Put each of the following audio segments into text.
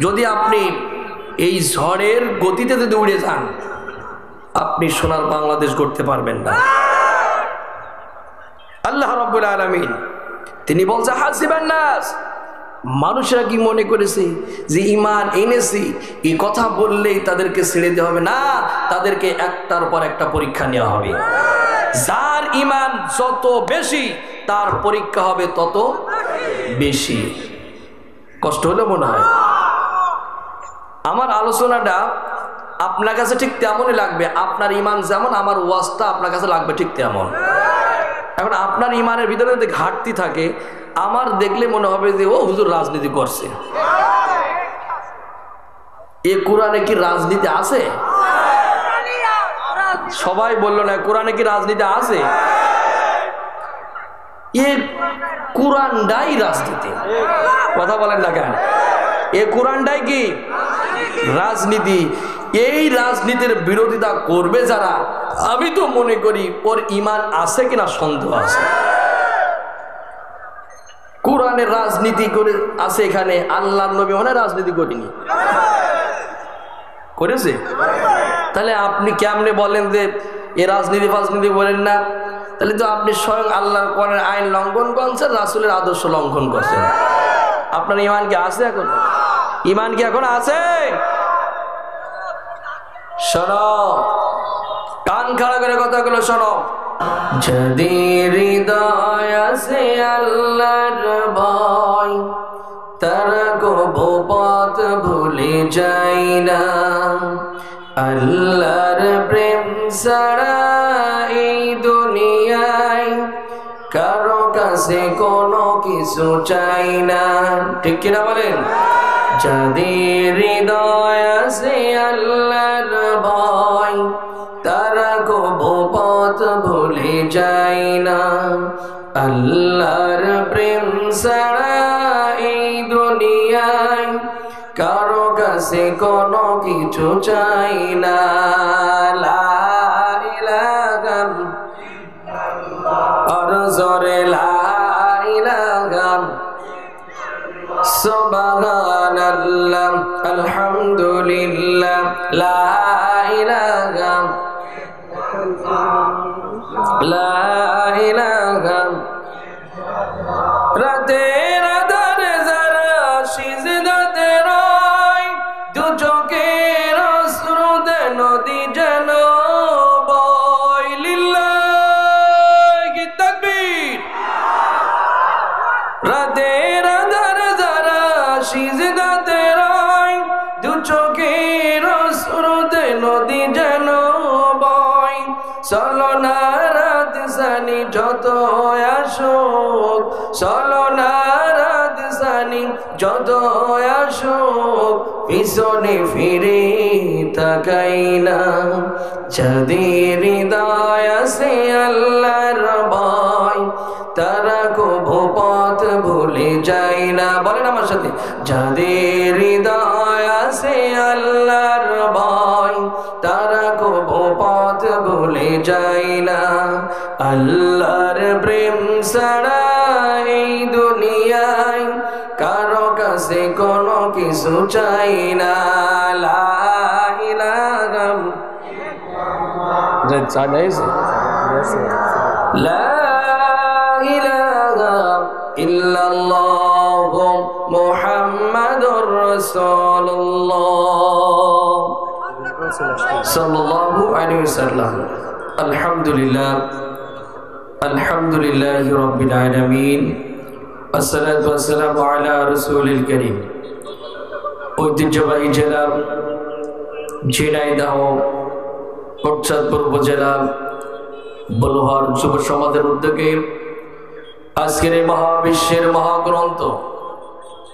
যদি আপনি এই ঝড়ের গতিতে যদি উড়ে যান, আপনি সোনার বাংলাদেশ গড়তে পারবেন না। আল্লাহ রাব্বুল আলামিন তিনি বলছে হাসিবান নাস, মানুষরা কি মনে করেছে যে ঈমান এনেছি এই কথা বললেই তাদেরকে ছেড়ে দেওয়া হবে? না, তাদেরকে একটার পর একটা পরীক্ষা নেওয়া হবে। যার ঈমান যত বেশি তার পরীক্ষা হবে তত বেশি। কষ্ট হলে মনে হয় আমার আলোচনাটা আপনার কাছে ঠিক তেমনই লাগবে। আপনার ঈমান যেমন, আমার ওয়াজটা আপনার কাছে লাগবে ঠিক তেমন। এখন আপনার ঈমানের ভিতরে যদি ঘাটতি থাকে, আমার দেখলে মনে হবে যে ও হুজুর রাজনীতি করছে। এ কোরআনে কি রাজনীতি আছে? সবাই বললো না কোরআনে কি রাজনীতি আছে? এ কোরআনটাই রাজনীতি। কথা বলেন না কেন? এ কোরআনটাই কি রাজনীতি। এই রাজনীতির বিরোধিতা করবে যারা, আমি তো মনে করি ওর ঈমান আছে কিনা সন্দেহ আছে। কোরআনের রাজনীতি করে আছে এখানে, আল্লাহর নবী মনে রাজনীতি করেনি, করেছে? তাহলে আপনি কেমনে বলেন যে এ রাজনীতি ফাজনীতি বলেন না? তাহলে তো আপনি স্বয়ং আল্লাহর কোরআনের আইন লঙ্ঘন করছেন, রাসূলের আদর্শ লঙ্ঘন করছেন। আপনার ঈমান কি আছে এখন? ঈমান কি এখন আছে? শোনো, কান খাড়া করে কথাগুলো শোনো। যদি হৃদয় আছে আল্লাহর ভয়, তারা কবু পথ ভুলে যায় না। আল্লাহর প্রেম ছাড়া এই দুনিয়ায় কারো কাছে কোনো কিছু চাই না। ঠিক কিনা বলেন? যাদের হৃদয় আছে আল্লাহর ভয়, তারা কবু পথ ভুলে যায় না। আল্লাহর প্রেম ছাড়া এই দুনিয়ায় কারো কাছে কোনো কিছু চাই না। লা ইলাহা আর জোরে লা ইলাহা সুবহানাল্লাহ আলহামদুলিল্লাহ লা ইলাহা লা ইলাহা। রাতের আঁধারে যারা সিজদাতে রয়, দু চোখের অশ্রুতে নদী যেন বয়। লিল্লাহি তাকবীর। রাতের আঁধারে যারা সিজদাতে রয়, দু চোখের অশ্রুতে নদী যেন বয়। চলো না রাত জানি যত আসুক, চলো না রাত জানি যত আসুক, পিছনে ফিরে তাকাই না। যাদের হৃদয় আছে আল্লাহর ভয়, তারা কবু পথ ভুলে যায় না। বলেন আমার সাথে, যাদের হৃদয় আছে আল্লাহর ভয়, তারা কবু পথ ভুলে যায় না। আল্লাহর প্রেম ছাড়া এই দুনিয়ায় কারো কাছে কোনো কিছু চাই না। লা ইলাহা লা ইলাহা ইল্লাল্লাহ মুহাম্মাদুর রাসূলুল্লাহ সাল্লাল্লাহু আলাইহি ওয়াসাল্লাম। আলহামদুলিল্লাহ, আলহামদুলিল্লাহি রাব্বিল আলামিন, আসসালাতু ওয়াসসালামু আলা রাসূলিল কারীম। ঐতিহ্যবাহী জেলা ঝিনাইদহ কোটচাঁদপুর উপজেলা বলুহার যুব সমাজের উদ্যোগে আজকের এই মহাবিশ্বের মহাগ্রন্থ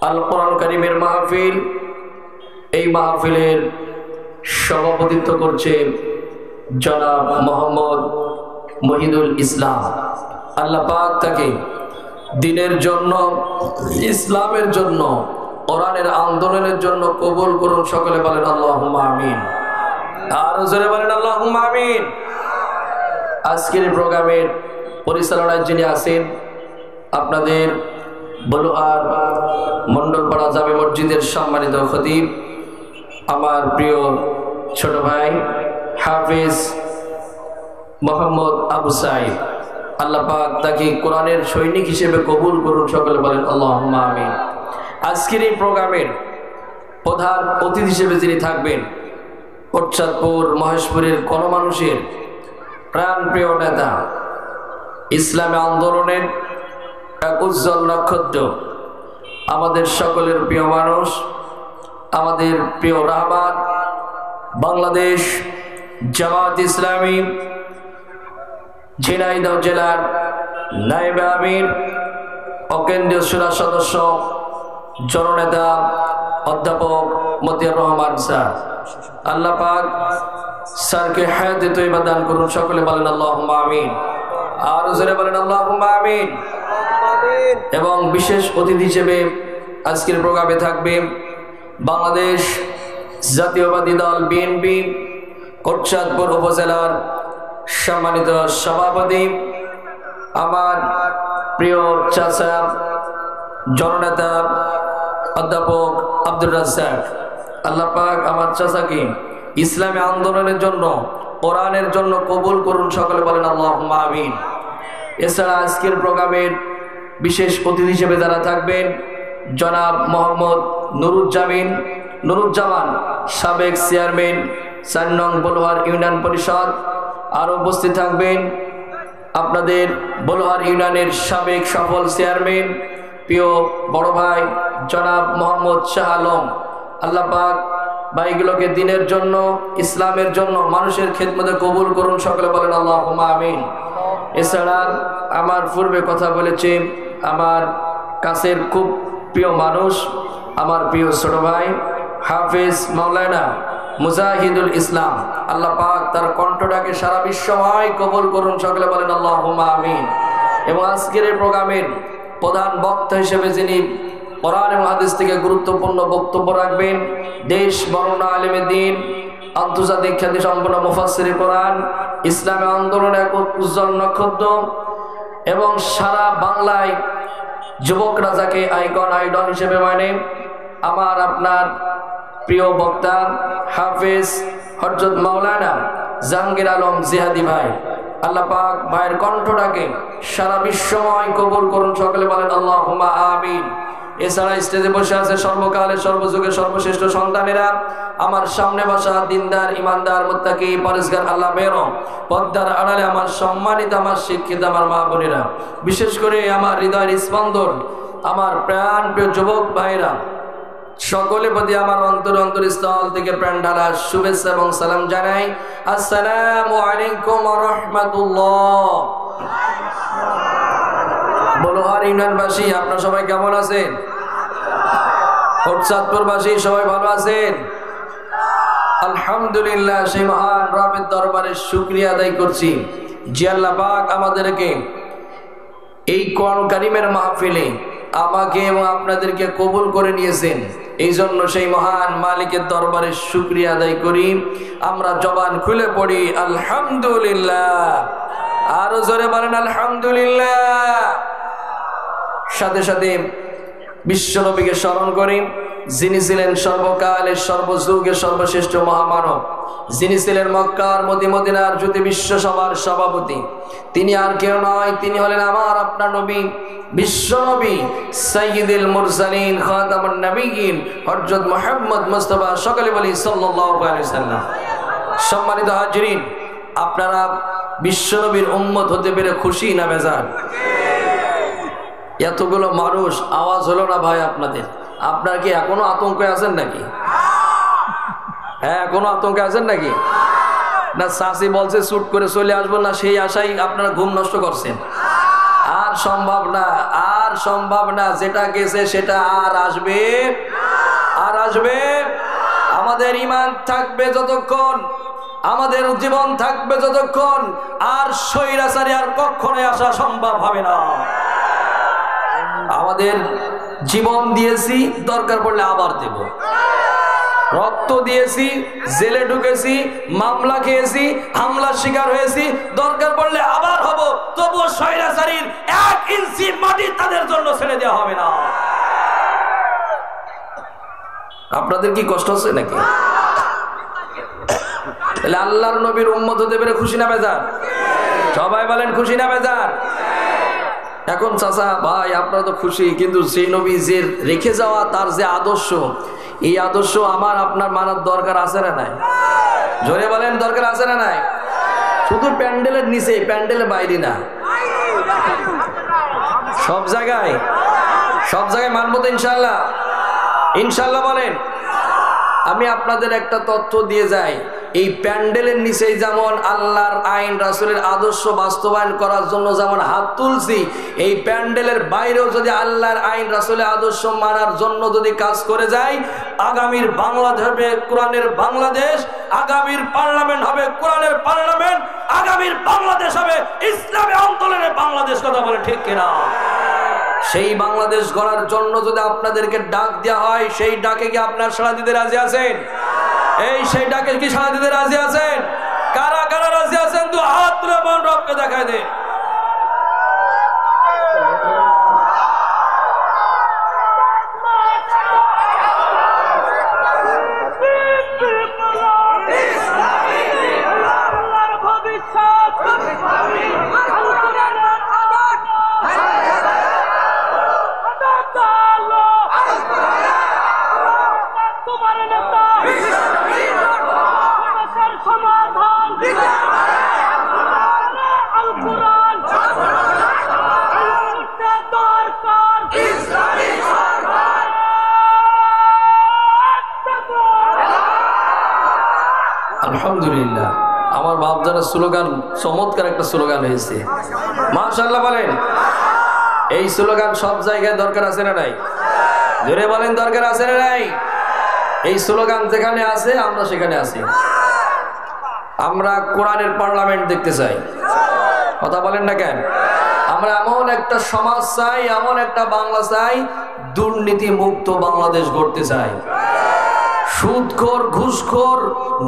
আল কোরআন কারীমের মাহফিল, এই মাহফিলের সভাপতিত্ব করছে জনাব মোহাম্মদ মহিদুল ইসলাম। আল্লাহ পাক তাকে দ্বীনের জন্য, ইসলামের জন্য, কোরআনের আন্দোলনের জন্য কবুল করুন। সকলে বলেন আল্লাহুম্মা আমিন। আরো জোরে বলেন আল্লাহুম্মা আমিন। আজকের এই প্রোগ্রামের পরিচালনায় যিনি আছেন, আপনাদের বলুয়ার মন্ডলপাড়া জামে মসজিদের সম্মানিত খতিব, আমার প্রিয় ছোট ভাই হাফিজ মোহাম্মদ আবু সাইদ, আল্লাহ পাক তাকে কোরআনের সৈনিক হিসেবে কবুল করুন, সকলে বলেন আল্লাহুম্মা আমিন। আজকের এই প্রোগ্রামের প্রধান অতিথি হিসেবে যিনি থাকবেন, কোটচাঁদপুর মহেশপুরের গণমানুষের প্রাণপ্রিয় নেতা, ইসলামী আন্দোলনের এক উজ্জ্বল নক্ষত্র, আমাদের সকলের প্রিয় মানুষ, আমাদের প্রিয় রাহবার, বাংলাদেশ জামাত ইসলামী ঝিনাইদহ জেলার নায়েবে আমির ও কেন্দ্রীয় সুরা সদস্য জননেতা অধ্যাপক মতিয়ার রহমান স্যার, আল্লাহ পাক স্যারকে হায়াতে তৈবা দান করুন, সকলে বলেন আল্লাহুম্মা আমিন। আর জোরে বলেন আল্লাহুম্মা আমিন। এবং বিশেষ অতিথি হিসেবে আজকের প্রোগ্রামে থাকবে বাংলাদেশ জাতীয়বাদী দল বিএনপি কোটচাঁদপুর উপজেলার সম্মানিত সভাপতি, আমার প্রিয় চাচা জননেতা অধ্যাপক আব্দুর রাজ্জাক। আল্লাহ পাক আমার চাচাকে ইসলামী আন্দোলনের জন্য, কোরআনের জন্য কবুল করুন, সকলে বলেন আল্লাহুম্মা আমিন। এছাড়া আজকের প্রোগ্রামের বিশেষ অতিথি হিসেবে যারা থাকবেন, জনাব মোহাম্মদ নুরুজ্জামান, সাবেক চেয়ারম্যান ৪ নং বলুহার ইউনিয়ন পরিষদ। আরও উপস্থিত থাকবেন আপনাদের বলুহার ইউনিয়নের সাবেক সফল চেয়ারম্যান, প্রিয় বড় ভাই জনাব মোহাম্মদ শাহ আলম। আল্লাহ পাক ভাইগুলোকে দিনের জন্য, ইসলামের জন্য, মানুষের খেদমতে কবুল করুন, সকলে বলেন আল্লাহুম্মা আমিন। এছাড়া আমার পূর্বে কথা বলেছে আমার কাছের খুব প্রিয় মানুষ, আমার প্রিয় ছোট ভাই হাফিজ মাওলানা মুজাহিদুল ইসলাম, আল্লাহ পাক তার কণ্ঠটাকে সারা বিশ্বময় কবুল করুন, সকলে বলেন আল্লাহুম্মা আমিন। এবং আজকের এই প্রোগ্রামের প্রধান বক্তা হিসেবে যিনি কোরআন এবং হাদিস থেকে গুরুত্বপূর্ণ বক্তব্য রাখবেন, দেশ বর্ণনা আলেমে দ্বীন, আন্তর্জাতিক খ্যাতি সম্পন্ন মুফাসসিরে কোরআন, ইসলামী আন্দোলনের এক উজ্জ্বল নক্ষত্র এবং সারা বাংলায় যুবকরা যাকে আইকন আইডল হিসেবে মানে, আমার আপনার প্রিয় বক্তা হাফেজ হযরত মাওলানা জাহাঙ্গীর আলম জিহাদি ভাই, আল্লাহ পাক ভাইয়ের কণ্ঠটাকে সারা বিশ্বময় কবুল করুন, সকলে বলেন আল্লাহুম্মা আমিন। এছাড়া স্টেজে বসে আছে সর্বকালের সর্বযুগের সর্বশ্রেষ্ঠ সন্তানেরা, আমার সামনে বসা দিনদার, ইমানদার, মুত্তাকি, পরেজগার আল্লাহ বেরো, পর্দার আড়ালে আমার সম্মানিত, আমার শিক্ষিত, আমার মা বোনেরা, বিশেষ করে আমার হৃদয়ের স্পন্দন, আমার প্রাণ প্রিয় যুবক ভাইরা, সকলের প্রতি আমার অন্তরস্থল থেকে প্রাণ ঢালা শুভেচ্ছা এবং সালাম জানাই। আসসালামু আলাইকুম ওয়া রাহমাতুল্লাহ। বলুহার ইউনিয়নবাসী, আপনারা সবাই কেমন আছেন? কোটচাঁদপুরবাসী সবাই ভালো আছেন? আলহামদুলিল্লাহ, সেই মহান রবের দরবারে শুকরিয়া আদায় করছি যে আল্লাহ পাক আমাদেরকে এই কোরআন কারীমের মাহফিলে আমাকে এবং আপনাদেরকে কবুল করে নিয়েছেন। এই জন্য সেই মহান মালিকের দরবারে শুকরিয়া আদায় করি। আমরা জবান খুলে পড়ি আলহামদুলিল্লাহ। আরো জোরে বলেন আলহামদুলিল্লাহ। সাথে সাথে বিশ্বনবীকে স্মরণ করি, যিনি ছিলেন সর্বকালের সর্বযুগের সর্বশ্রেষ্ঠ মহামানব, যিনি ছিলেন মক্কার মদিনার জ্যোতি বিশ্ব সভার সভাপতি। তিনি আর কেউ নয়, তিনি হলেন আমার আপনার নবী, বিশ্বনবী সাইয়্যিদুল মুরসালিন, খাতামুন নবিয়্যিন, হযরত মুহাম্মদ মুস্তাফা, সকলে বলি সাল্লাল্লাহু আলাইহি ওয়াসাল্লাম। সম্মানিত হাজিরিন, আপনারা বিশ্বনবীর উম্মত হতে পেরে খুশি না বেজার? এতগুলো মানুষ, আওয়াজ হলো না ভাই আপনাদের? আপনারা কি এখনো আতঙ্কে আছেন নাকি? হ্যাঁ, এখনো আতঙ্কে আছেন নাকি? না চাচি বলছে শুট করে চলে আসবো না, সেই আশাই আপনারা ঘুম নষ্ট করছেন? আর সম্ভব না, আর সম্ভব না। যেটা গেছে সেটা আর আসবে, আর আসবে। আমাদের ঈমান থাকবে যতক্ষণ, আমাদের জীবন থাকবে যতক্ষণ, আর স্বৈরাচারী আর কখনোই আসা সম্ভব হবে না। আমাদের জীবন দিয়েছি, দরকার পড়লে আবার দেব। রক্ত দিয়েছি, জেলে ঢুকেছি, মামলা খেয়েছি, হামলার শিকার হয়েছি, দরকার পড়লে আবার হব, তবুও স্বৈরাচারীর 1 ইঞ্চি মাটি তাদের জন্য ছেড়ে দেওয়া হবে না। আপনাদের কি কষ্ট হচ্ছে নাকি? তাহলে আল্লাহর নবীর উম্মত হতে পেরে খুশি না বেজার? সবাই বলেন খুশি না বেজার? এখন চাচা ভাই আপনারা তো খুশি, কিন্তু সেই নবী যে রেখে যাওয়া তার যে আদর্শ, এই আদর্শ আমার আপনার মানার দরকার আছে না নাই? জোরে বলেন দরকার আছে না নাই? শুধু প্যান্ডেলের নিচে, প্যান্ডেলের বাইরে না, সব জায়গায় মানবো তো ইনশাল্লাহ? ইনশাল্লাহ বলেন। আমি আপনাদের একটা তথ্য দিয়ে যাই, এই প্যান্ডেলের নিচেই যেমন আল্লাহর আইন রাসূলের আদর্শ বাস্তবায়ন করার জন্য যেমন হাত তুলছি, এই প্যান্ডেলের বাইরেও যদি আল্লাহর আইন রাসূলের আদর্শ মানার জন্য যদি কাজ করে যাই, আগামীর বাংলাদেশ হবে কোরআনের বাংলাদেশ, আগামীর পার্লামেন্ট হবে কোরআনের পার্লামেন্ট, আগামীর বাংলাদেশ হবে ইসলামী আন্দোলনের বাংলাদেশ। কথা বলে ঠিক কিনা? সেই বাংলাদেশ গড়ার জন্য যদি আপনাদেরকে ডাক দেওয়া হয়, সেই ডাকে কি আপনার সাড়া দিতে রাজি আছেন? সেই ডাকে কি সাড়া দিতে রাজি আছেন? কারা কারা রাজি আছেন? তো হাত তুলে মন রবকে দেখায় দেন। আলহামদুলিল্লাহ, আমার বাপজানের স্লোগান চমৎকার একটা স্লোগান হয়েছে, মাশাআল্লাহ বলেন। এই স্লোগান সব জায়গায় দরকার আছে না নাই? জোরে বলেন দরকার আছে না নাই? এই স্লোগান যেখানে আছে আমরা সেখানে আছি। আমরা কোরআনের পার্লামেন্ট দেখতে চাই, কথা বলেন না কেন? আমরা এমন একটা সমাজ চাই, এমন একটা বাংলা চাই, দুর্নীতি মুক্ত বাংলাদেশ গড়তে চাই। সুদখোর, ঘুষখোর,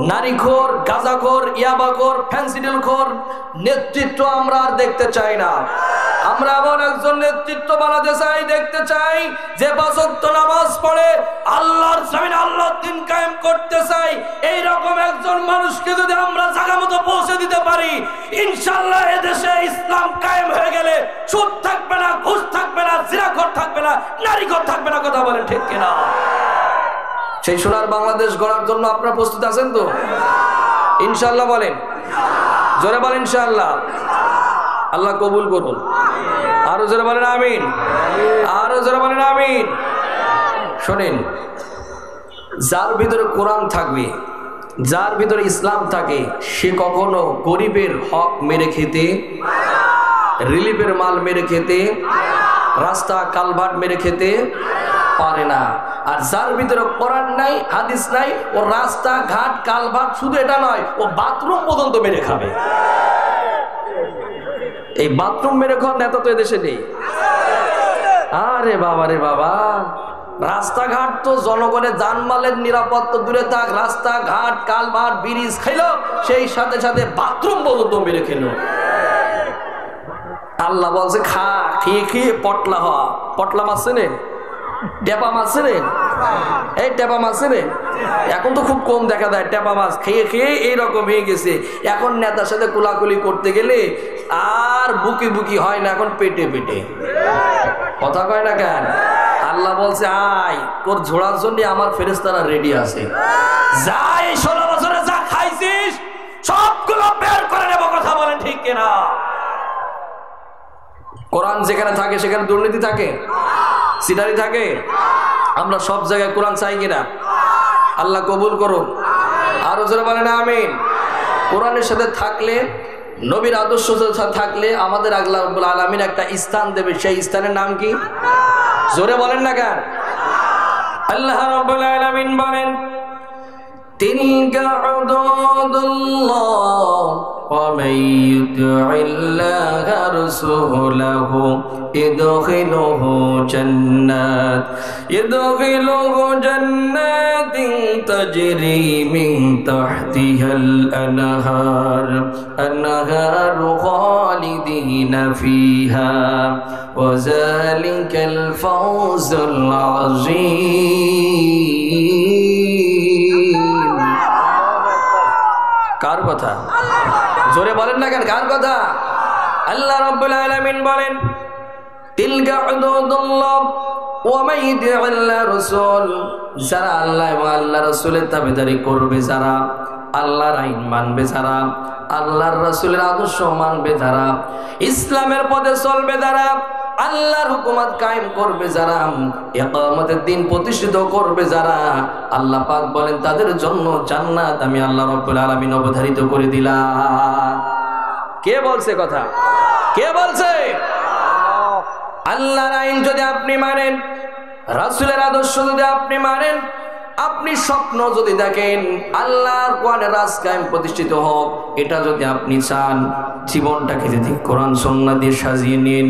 নারীখোর, গাঁজাখোর, ইয়াবাখোর, ফ্যান্সিডিলখোর নেতৃত্ব আমরা আর দেখতে চাই না। আমরা এমন একজন নেতৃত্ব বানাতে চাই, দেখতে চাই, যে 5 ওয়াক্ত নামাজ পড়ে আল্লাহর জমিনে আল্লাহর দ্বীন কায়েম করতে চাই। এই রকম একজন মানুষকে যদি আমরা জায়গা মতো পৌঁছে দিতে পারি, ইনশাআল্লাহ এদেশে ইসলাম কায়েম হয়ে গেলে সুদ থাকবে না, ঘুষ থাকবে না, জিনাখোর থাকবে না, নারীখোর থাকবে না। কথা বলেন ঠিক কিনা? সেই সোনার বাংলাদেশ গড়ার জন্য আপনারা প্রস্তুত আছেন তো? ইনশাআল্লাহ বলেন, জোরে বলেন ইনশাআল্লাহ। আল্লাহ কবুল করুন। আরো জোরে বলেন আমিন, আরো জোরে বলেন আমিন। শোনেন, যার ভিতরে কোরআন থাকবে, যার ভিতরে ইসলাম থাকে, সে কখনো গরিবের হক মেরে খেতে, রিলিফের মাল মেরে খেতে, রাস্তা কালভার্ট মেরে খেতে পারে না। আর যার ভিতরে কোরআন নাই, হাদিস নাই, ও রাস্তা ঘাট কালভার্ট, শুধু এটা নয়, ও বাথরুম পর্যন্ত মেরে খাবে। এই বাথরুম মেরে খাওয়ার নেতা তো এদেশে নেই। আরে বাবা রে বাবা, রাস্তাঘাট তো জনগণের জানমালের নিরাপত্তা দূরে থাক, রাস্তাঘাট কালভার্ট ব্রিজ খাইলো, সেই সাথে সাথে বাথরুম পর্যন্ত মেরে খেলো। আল্লাহ বলছে খা, খেয়ে খেয়ে পটলা হওয়া। পটলা মাছ চেনেন? টেপা মাছ চেনেন? এই টেপা মাছ চেনেন? এখন তো খুব কম দেখা যায় টেপা মাছ। খেয়ে খেয়ে এইরকম হয়ে গেছে। এখন নেতার সাথে কোলাকুলি করতে গেলে আর বুকি বুকি হয় না, এখন পেটে পেটে। কথা কয় না কেন? আল্লাহ বলছে আয়, তোর ঝোড়ার জন্য আমার ফেরেশতারা রেডি আছে। যা, এই 16 বছরে যা খাইছিস সবগুলো বের করে নেব। কথা বলেন ঠিক কিনা? কোরআন যেখানে থাকে সেখানে দুর্নীতি থাকে, সিটারি থাকে। আমরা সব জায়গায় কোরআন চাই কিনা? আল্লাহ কবুল করুন। আরো জোরে বলেন আমিন। কোরআনের সাথে থাকলে, নবীর আদর্শ থাকলে আমাদের আল্লাহ রাব্বুল আলামিন একটা স্থান দেবে। সেই স্থানের নাম কি? জোরে বলেন না কেন? আল্লাহ রাব্বুল আলামিন বলেন, তিলকা হুদুদুল্লাহ ومن يطع الله ورسوله يدخله جنات تجري من تحتها الأنهار خالدين فيها وذلك الفوز العظيم. কার কথা? জোরে বলেন না কেন, কার কথা? আল্লাহ রাব্বুল আলামিন বলেন তিলকা হুদুদুল্লাহ ওয়া মান ইউতি'আল্লাহ রাসূল, যারা আল্লাহ এবং আল্লাহর রাসূলের তাবেদারি করবে, যারা আল্লাহর আইন মানবে, যারা আল্লাহর রাসূলের আদর্শ মানবে, যারা ইসলামের পথে চলবে, যারা আল্লাহর হুকুমত কায়েম করবে, যারা ইকামতের দিন প্রতিষ্ঠিত করবে, যারা, আল্লাহ পাক বলেন তাদের জন্য জান্নাত আমি আল্লাহ রাব্বুল আলামিন অবধারিত করে দিলাম। কে বলছে কথা? কে বলছে? আল্লাহর আইন যদি আপনি মানেন, রাসূলের আদর্শ যদি আপনি মানেন, আপনি স্বপ্ন যদি দেখেন আল্লাহর কোরআনের রাজ কায়েম প্রতিষ্ঠিত হোক, এটা যদি আপনি চান, জীবনটাকে যদি কোরআন সুন্নাহ দিয়ে সাজিয়ে নিন,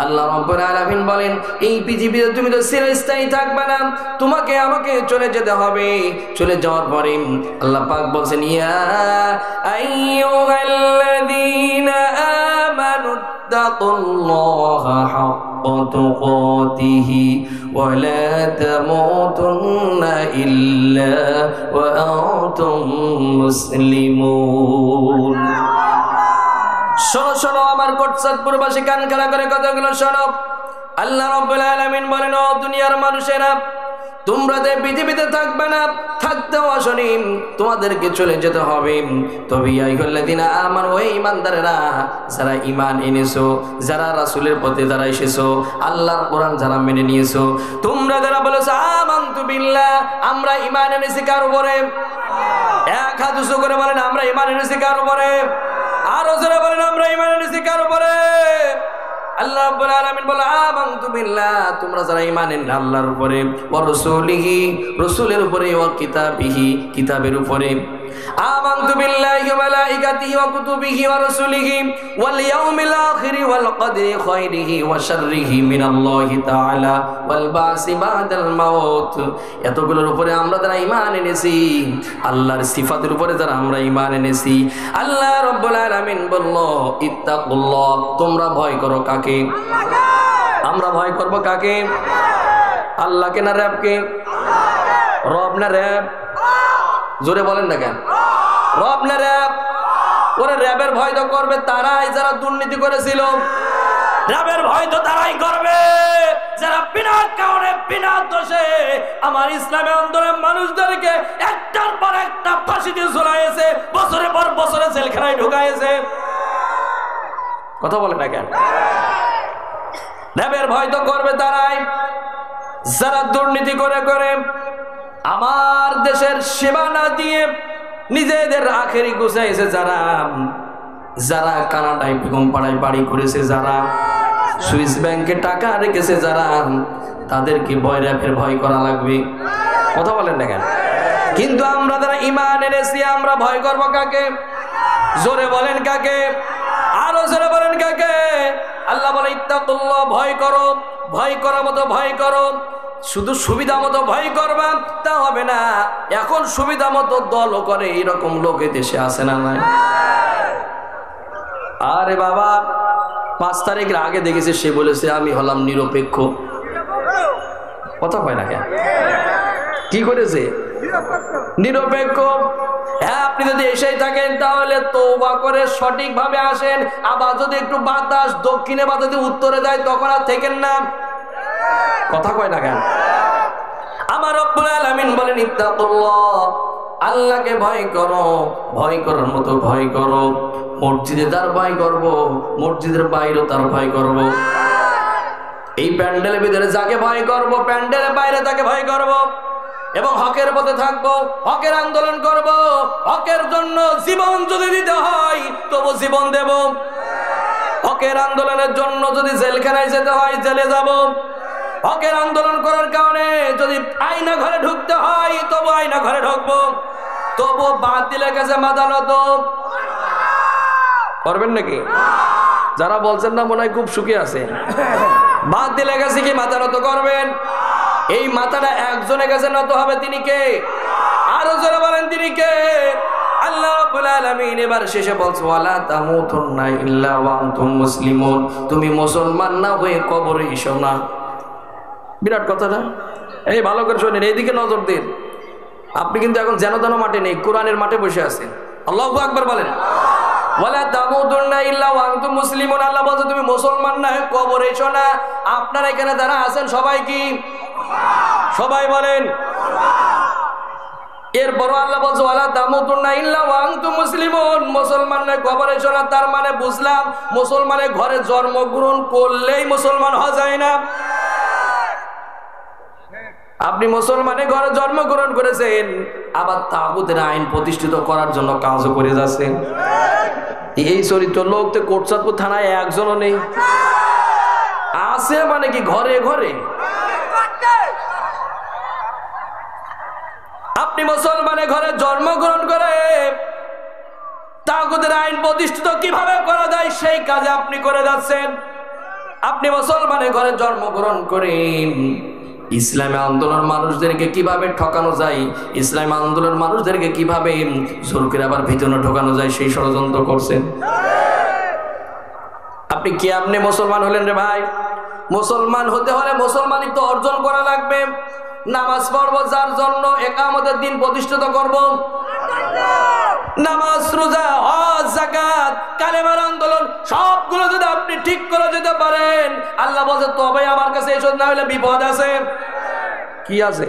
আল্লাহ রাব্বুল আলামিন বলেন এই পৃথিবীতে তুমি তো চিরস্থায়ী থাকবে না, তোমাকে আমাকে চলে যেতে হবে। চলে যাওয়ার পরে আল্লাহ পাক বলছেন ইয়া আইয়ুহাল্লাযীনা আমানু তাকুল্লাহা হাক্কা তুকাতিহি ওয়া লা তামুতুন্না ইল্লা ওয়া আনতুম মুসলিমুন। শোনো শোনো আমার কোটচাঁদপুরবাসী, কান খাড়া করে কথাগুলো শোনো। আল্লাহ রাব্বুল আলামিন বলেন ও দুনিয়ার মানুষেরা, তোমরা যে পৃথিবীতে থাকবে না, থাকতেও আসনি, তোমাদেরকে চলে যেতে হবে। তবে আইয়ুহাল্লাযীনা আমানু, ওই ঈমানদারেরা যারা ঈমান এনেছো, যারা রাসূলের পথে যারা এসেছো, আল্লাহর কোরআন যারা মেনে নিয়েছো, তোমরা যারা বলেছো আমানতু বিল্লাহ, আমরা ঈমান এনেছি কার উপরে? এক হাত উঁচু করে বলেন আমরা ঈমান এনেছি কার উপরে? আরো যারা বলেন আমরা ঈমান এনেছি কার উপরে? আল্লাহ রাব্বুল আলামিন বলে আমানতু বিল্লাহ, তোমরা যারা ঈমান এনেছো আল্লাহর উপরে, ওয়া রাসূলিহি, রাসূলের উপরে, ওয়া কিতাবিহি, কিতাবের উপরে, আমানতু বিল্লাহি ওয়া মালাইকাতিহি ওয়া কুতুবিহি ওয়া রাসূলিহি ওয়াল ইয়াউমিল আখিরি ওয়াল কদরি খায়রিহি ওয়া শাররিহি মিনাল্লাহি তাআলা ওয়াল বাসি বাদাল মাউত। এতগুলোর উপরে আমরা যারা ঈমান এনেছি, আল্লাহর সিফাতের উপরে যারা আমরা ঈমান এনেছি, আল্লাহ রাব্বুল আলামিন বলল ইত্তাকুল্লাহ, তোমরা ভয় করো কাকে? আমরা ভয় করব কাকে? আল্লাহকে না রবকে? রব না রব? জোরে বলেন না কেন? রব না রব? ওরে রবের ভয় তো করবে তারাই যারা দুর্নীতি করেছিল, রবের ভয় তো তারাই করবে যারা বিনা কারণে বিনা দোষে আমার ইসলামের আন্দোলনের মানুষদেরকে একটার পর একটা ফাঁসি দিয়ে ঝুলাইয়েছে, বছরের পর বছরে জেলখানায় ঢুকাইয়েছে। কথা বলে না কেন? রবের ভয় তো করবে তারাই যারা দুর্নীতি করে করে আমার দেশের সেবা না দিয়ে নিজেদের আখেরি গুছাইছে, যারা যারা কানাডায় বেগম পাড়ায় বাড়ি করেছে, যারা সুইস ব্যাংকে টাকা রেখেছে, যারা, তাদেরকে ভয়, রবের ভয় করা লাগবে। কথা বলেন না কেন? কিন্তু আমরা যারা ঈমান এনেছি আমরা ভয় করব কাকে? জোরে বলেন কাকে? আরো জোরে বলেন কাকে? আল্লাহ বলে ইত্তাকুল্লাহ, ভয় করো, ভয় করার মতো ভয় করো। শুধু সুবিধা মতো ভয় করবা তা হবে না, এখন সুবিধা মতো দলও করে এরকম লোক দেশে আসে না? নাই? আরে বাবা, 5 তারিখের আগে দেখেছি সে বলেছে আমি হলাম নিরপেক্ষ। কথা হয় না কেন? কি করেছে? নিরপেক্ষ। হ্যাঁ, আপনি যদি এসেই থাকেন তাহলে তওবা করে সঠিকভাবে আসেন। আবার যদি একটু বাতাস দক্ষিণে বা যদি উত্তরে যায় তখন আর থেকেন না। কথা কয় না কেন? আমার রব্বুল আলামিন বলেন ইত্তাকুল্লাহ, আল্লাহকে ভয় করো, ভয় করার মতো ভয় করো। মসজিদে তার ভয় করব, মসজিদের বাইরেও তার ভয় করব। এই প্যান্ডেলের ভিতরে যাকে ভয় করব, প্যান্ডেলের বাইরে তাকে ভয় করব। এবং হকের পথে থাকবো, হকের আন্দোলন করব, হকের জন্য জীবন যদি দিতে হয় তবু জীবন দেব। হকের আন্দোলনের জন্য যদি জেলখানায় যেতে হয় জেলে যাব। হকের আন্দোলন করার কারণে যদি আয়না ঘরে ঢুকতে হয় তবু আয়না ঘরে ঢুকবো, তবু বাতিলের কাছে মাথা নত। করবেন নাকি? যারা বলছেন না মনে হয় খুব সুখে আছেন, বাদ দিলে গেছে কি মাথা নত করবেন? এই মাথাটা একজনের কাছে নত হবে, তিনি কে? আরো জোরে বলেন তিনি কে? আল্লাহ রাব্বুল আলামিন এবার শেষে বলছে ওয়ালা তামুতুন্না ইল্লা ওয়া আনতুম মুসলিমুন, তুমি মুসলমান না হয়ে কবরে এসো না। বিরাট কথাটা, এই ভালো করে শুনেন, এইদিকে নজর দিন। আপনি কিন্তু এখন যেন তেন মাঠে নেই, কোরআনের মাঠে বসে আছেন। আল্লাহু আকবার বলেন। ওয়ালা তামুতুন্না ইল্লা ওয়া আনতুম মুসলিমুন, আল্লাহ বলছে তুমি মুসলমান না হয়ে কবরে এসো না। আপনারা এখানে যারা আছেন সবাই কি? সবাই বলেন। এরপর আল্লাহ বলছে ওয়ালা তামুতুন্না ইল্লা ওয়া আনতুম মুসলিমুন, মুসলমান না কবরে এসো না। তার মানে বুঝলাম মুসলমানের ঘরে জন্মগ্রহণ করলেই মুসলমান হওয়া যায় না। আপনি মুসলমানের ঘরে জন্মগ্রহণ করেছেন, আবার তাগুতের আইন প্রতিষ্ঠিত করার জন্য কাজও করে যাচ্ছেন। এই চরিত্র লোক তো কোটচাঁদপুর থানায় একজনও নেই। আছে মানে কি ঘরে ঘরে? আপনি মুসলমানের ঘরে জন্মগ্রহণ করে তাগুতের আইন প্রতিষ্ঠিত কিভাবে করা যায় সেই কাজে আপনি করে যাচ্ছেন। আপনি মুসলমানের ঘরে জন্মগ্রহণ করেন ইসলামী আন্দোলন মানুষদেরকে কিভাবে ঠকানো যায়, ইসলামী আন্দোলন মানুষদেরকে কিভাবে জোর করে আবার ভিতরে ঢোকানো যায় সেই ষড়যন্ত্র করছেন। আপনি কি আপনি মুসলমান হলেন রে ভাই? মুসলমান হতে হলে মুসলমানিত্ব অর্জন করা লাগবে। নামাজ পড়ব যার জন্য, ইকামতের দিন প্রতিষ্ঠিত করব। নামাজ, রোজা, হজ, যাকাত, কালেমার আন্দোলন সবগুলো যদি আপনি ঠিক করে যেতে পারেন, আল্লাহ বলছে তবে আমার কাছে এসব, না হলে বিপদ আছে। কি আছে?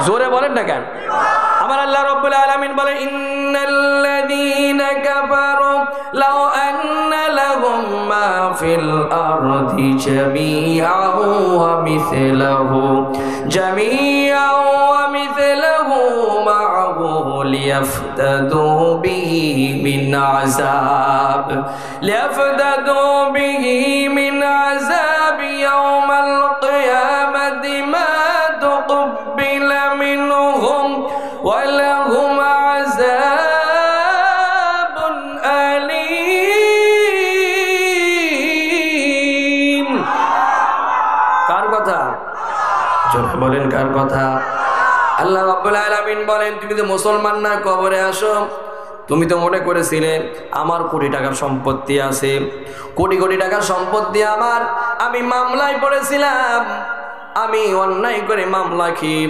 জোরে বলেন না কেন? আমার আল্লাহ রাব্বুল আলামিন বলেন ইন্নাল্লাযীনা কাফারু লাউ আন্না লাহুম মা ফিল আরদি জামিআন ওয়া মিসলাহু মা'হু লিয়াফতাদু বিহি মিন আযাব ইয়াউমাল কিয়ামাতি মা تقبل منهم ولهم عذاب أليم। কার কথা? জোরে বলেন কার কথা? আল্লাহ রাব্বুল আলামিন বলেন তুমি তো মুসলমান না কবরে আসো, তুমি তো মনে করেছিলে আমার কোটি টাকার সম্পত্তি আছে, কোটি কোটি টাকার সম্পত্তি আমার, আমি মামলায় পড়েছিলাম, আমি অন্যায় করে মামলা খেয়ে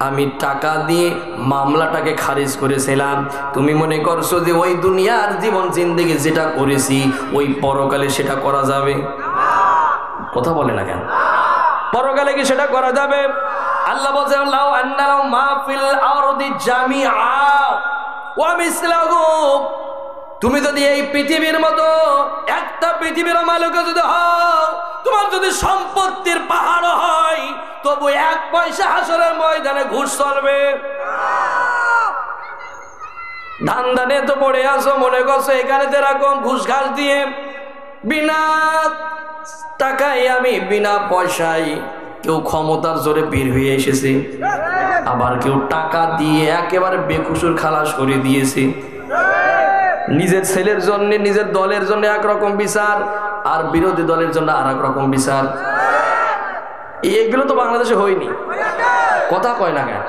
আমি টাকা দিয়ে মামলাটাকে খারিজ করেছিলাম। তুমি মনে করছো যে ওই দুনিয়ার জীবন জিন্দেগি যেটা করেছি ওই পরকালে সেটা করা যাবে? কথা বলে না কেন? পরকালে কি সেটা করা যাবে? আল্লাহ বলছেন লাউ আন্না লাহুম মা ফিল আরদি জামিআ ওয়া মিসলাহু, তুমি যদি এই পৃথিবীর মতো একটা পৃথিবীর মালিক যদি হও, তোমার যদি সম্পত্তির পাহাড় হয়, তবু এক পয়সা হাসরের ময়দানে ঘুষ চলবে। ধান ধানে তো পড়ে আসো, মনে করছো এখানে যেরকম ঘুষ ঘাস দিয়ে বিনা টাকায় আমি বিনা পয়সায়, কেউ ক্ষমতার জোরে বের হয়ে এসেছে, আবার কেউ টাকা দিয়ে একেবারে বেকুসুর খালাস করে দিয়েছে। নিজের ছেলের জন্য, নিজের দলের জন্য একরকম বিচার, আর বিরোধী দলের জন্য আর এক রকম বিচার। এগুলো তো বাংলাদেশে হয়নি। কথা কয় না কেন?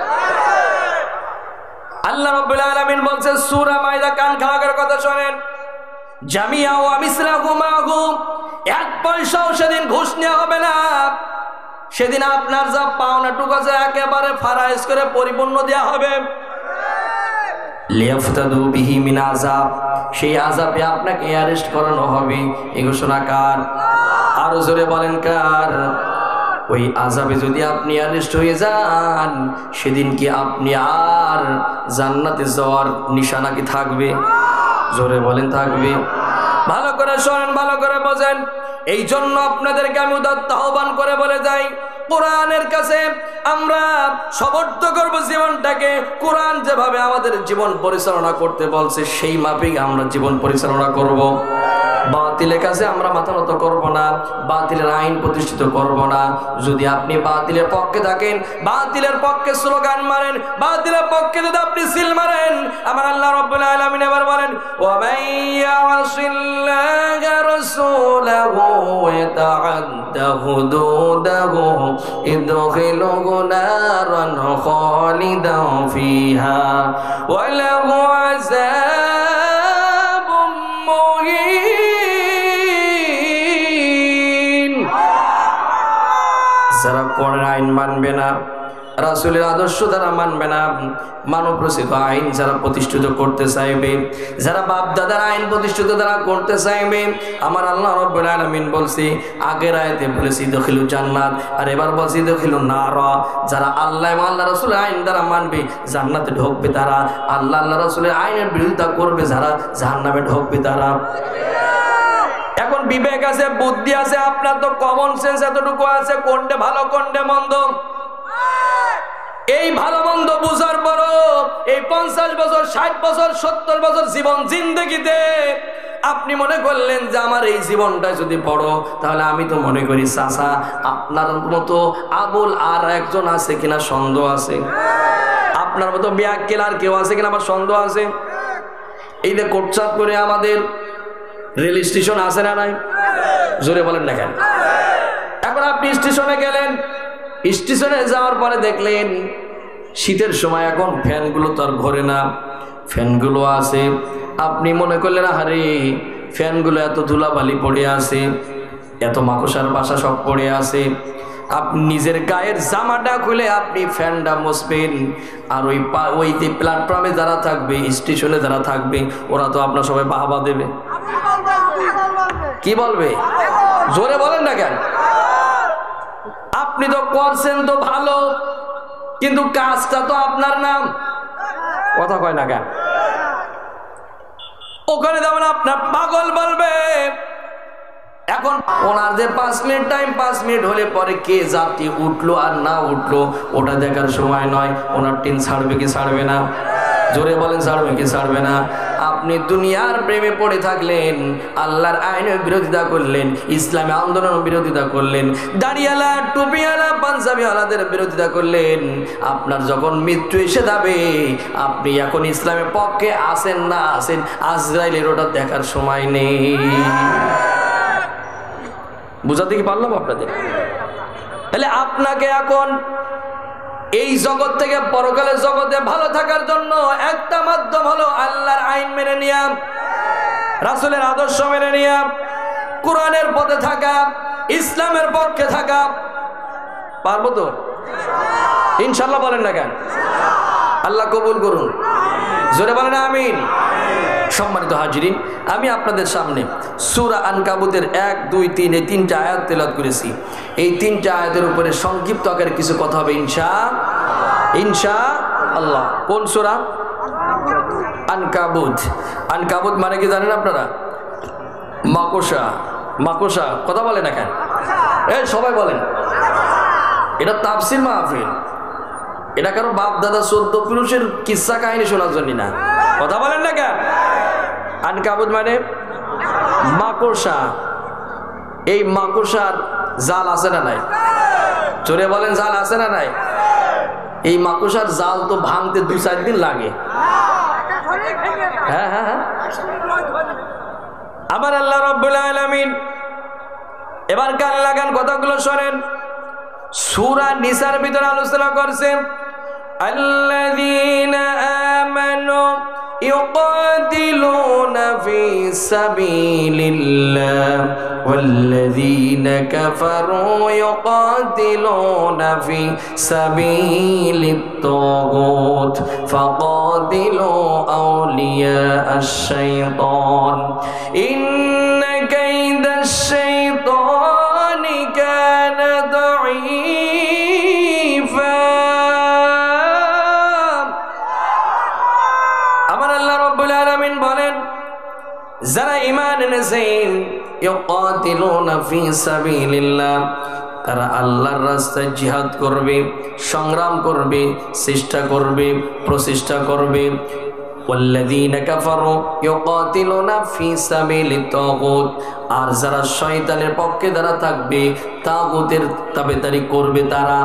আল্লাহ রাব্বুল আলামিন বলছে সূরা মাইদা, কান খাড়া করে কথা শোনেন, জামিআ ওয়া মিসলাহু মা'হু, এক পয়সাও সেদিন ঘুষ নেওয়া হবে না। সেদিন আপনার যা পাওনা টুকু আছে একেবারে ফারাইজ করে পরিপূর্ণ দেওয়া হবে। লিয়াফতাদু বিহি মিন আযাব, সেই আযাবে আপনাকে অ্যারেস্ট করানো হবে। এই ঘোষণা কার? আরো জোরে বলেন কার? ওই আযাবে যদি আপনি অ্যারেস্ট হয়ে যান, সেদিন কি আপনি আর জান্নাতে যাওয়ার নিশানা কি থাকবে? জোরে বলেন থাকবে? ভালো করে শোনেন, ভালো করে বোঝেন। এই জন্য আপনাদেরকে আমি উদাত্ত আহ্বান করে বলে যাই, কোরআনের কাছে আমরা সমর্থ করব জীবনটাকে। কোরআন যেভাবে আমাদের জীবন পরিচালনা করতে বলছে সেই মাফিক আমরা জীবন পরিচালনা করব। বাতিলের কাছে আমরা মাথা নত করব না, বাতিলের আইন প্রতিষ্ঠিত করব না। যদি আপনি বাতিলের পক্ষে থাকেন, বাতিলের পক্ষে স্লোগান মারেন, বাতিলের পক্ষে যদি আপনি সিল মারেন, আমার আল্লাহ রাব্বুল আলামিন এবার বলেন ওয়া মাইয়াসিল্লাহা রাসূলাহু ওয়া ইয়াতাআদ্দা হুদুদাহু ইদখিলহু নারান খালিদান ফিহা ওয়া লাহু আযাবুম মুহিন। যারা কোরআনের আইন মানবে না, রাসূলের আদর্শ যারা মানবে না, মানব রচিত আইন যারা প্রতিষ্ঠিত করতে চাইবে, যারা বাপ দাদার আইন প্রতিষ্ঠিত যারা করতে চাইবে, আমার আল্লাহ রাব্বুল আলামিন বলছি, আগের আয়াতে বলেছি দখিলু জান্নাত, আর এবার বলছি দখিলু নার। যারা আল্লাহ এবং আল্লাহ রাসূলের আইন দ্বারা মানবে জান্নাতে ঢুকবে তারা, আল্লাহ আল্লাহ রাসূলের আইনের বিরোধিতা করবে যারা জাহান্নামে ঢুকবে তারা। এখন বিবেক আছে, বুদ্ধি আছে, আপনার তো কমন সেন্স এতটুকু আছে, কোনটা ভালো কোনটা মন্দ। এই ভালো মন্দ বুঝার পরও এই 50 বছর 60 বছর 70 বছর জীবন জিন্দেগিতে আপনি মনে করলেন যে আমার এই জীবনটা যদি বড়, তাহলে আমি তো মনে করি চাচা আপনার মতো আবুল আর একজন আছে কিনা সন্দেহ আছে, আপনার মতো ব্যাককেল আর কেউ আছে কিনা আমার সন্দেহ আছে। এই যে কোটচাঁদপুরে আমাদের রেল স্টেশন আছে না নাই, জোরে বলেন না কেন? এখন আপনি স্টেশনে গেলেন, স্টেশনে যাওয়ার পরে দেখলেন শীতের সময় এখন ফ্যানগুলো তো আর ঘোরে না, ফ্যানগুলো আছে। আপনি মনে করলেন আরে ফ্যানগুলো এত ধুলাবালি পড়ে আছে, এত মাকড়সার বাসা সব পড়ে আছে। আপনি নিজের গায়ের জামাটা খুলে আপনি ফ্যানটা মুছবেন, আর ওই যে প্ল্যাটফর্মে যারা থাকবে, স্টেশনে যারা থাকবে, ওরা তো আপনার সবাই বাহবা দেবে। কি বলবে? জোরে বলেন না কেন? আপনি তো করছেন তো ভালো, কিন্তু কাজটা তো আপনার নাম, কথা কয় না কেন? ওখানে যেমন আপনার পাগল বলবে। এখন ওনার যে 5 মিনিট টাইম, 5 মিনিট হলে পরে কে যাত্রী উঠলো আর না উঠলো ওটা দেখার সময় নয়। ওনার ট্রেন ছাড়বে কি ছাড়বে না? জোরে বলেন, ছাড়বে কি ছাড়বে না? আপনি দুনিয়ার প্রেমে পড়ে থাকলেন, আল্লাহর আইনের বিরোধিতা করলেন, ইসলামী আন্দোলনের বিরোধিতা করলেন, দাড়িওয়ালা টুপিওয়ালা পাঞ্জাবিওয়ালাদের বিরোধিতা করলেন। আপনার যখন মৃত্যু এসে যাবে, আপনি এখন ইসলামের পক্ষে আছেন না আছেন, আজরাইলের ওটা দেখার সময় নেই। বুঝাতে কি পারলাম আপনাদের? তাহলে আপনাকে এখন এই জগৎ থেকে পরকালের জগতে ভালো থাকার জন্য একটা মাধ্যম হলো আল্লাহর আইন মেনে নেওয়া, রাসূলের আদর্শ মেনে নেওয়া, কোরআনের পথে থাকা, ইসলামের পক্ষে থাকা। পারবো তো ইনশাআল্লাহ? বলেন না কেন? আল্লাহ কবুল করুন, জোরে বলেন আমিন। সম্মানিত হাজিরিন, আমি আপনাদের সামনে সূরা আনকাবুতের 1, 2, 3 এই 3টা আয়াত তেলাওয়াত করেছি। এই 3টা আয়াতের উপরে সংক্ষিপ্ত আকারে কিছু কথা হবে ইনশাআল্লাহ। কোন সূরা? আনকাবুত। আনকাবুত মানে কি জানেন আপনারা? মাকড়সা। মাকড়সা, কথা বলে না কেন? এই সবাই বলেন। এটা তাফসীর মাহফিল, এটা কারো বাপ দাদা 14 পুরুষের কিস্সা কাহিনী শোনার জন্য না, কথা বলেন না কেন? আনকাবুত মানে মাকড়সা। এই মাকড়সার জাল আছে না নাই? জোরে বলেন, জাল আছে না নাই? এই মাকড়সার জাল তো ভাঙতে 2-4 দিন লাগে। হ্যাঁ হ্যাঁ হ্যাঁ। আবার আল্লাহ রাব্বুল আলামিন এবার কান লাগান, কথাগুলো শোনেন। সূরা নিসার ভিতরে আলোচনা করছেন আল্লাযীনা আমানু ইউকাতিলুনা ফি সাবিলিল্লাহ ওয়াল্লাযীনা কাফারু ইউকাতিলুনা ফি সাবিলিত তাগুত ফাকাতিলু আউলিয়া আশ-শাইতান ইন্না কাইদাশ শাইতানি কানা দাঈফা। আমার আল্লাহ রাব্বুল আলামিন বলেন, যারা ঈমান এনেছেন ইউকাতিলুনা ফি সাবিলিল্লাহ, তারা আল্লাহর রাস্তায় জিহাদ করবে, সংগ্রাম করবে, চেষ্টা করবে, প্রচেষ্টা করবে। ওয়াল্লাযীনা কাফারু ইউকাতিলুনা ফি সাবিলিত তাগুত, আর যারা শয়তানের পক্ষে যারা থাকবে, তাগুতের তাবেদারি করবে তারা।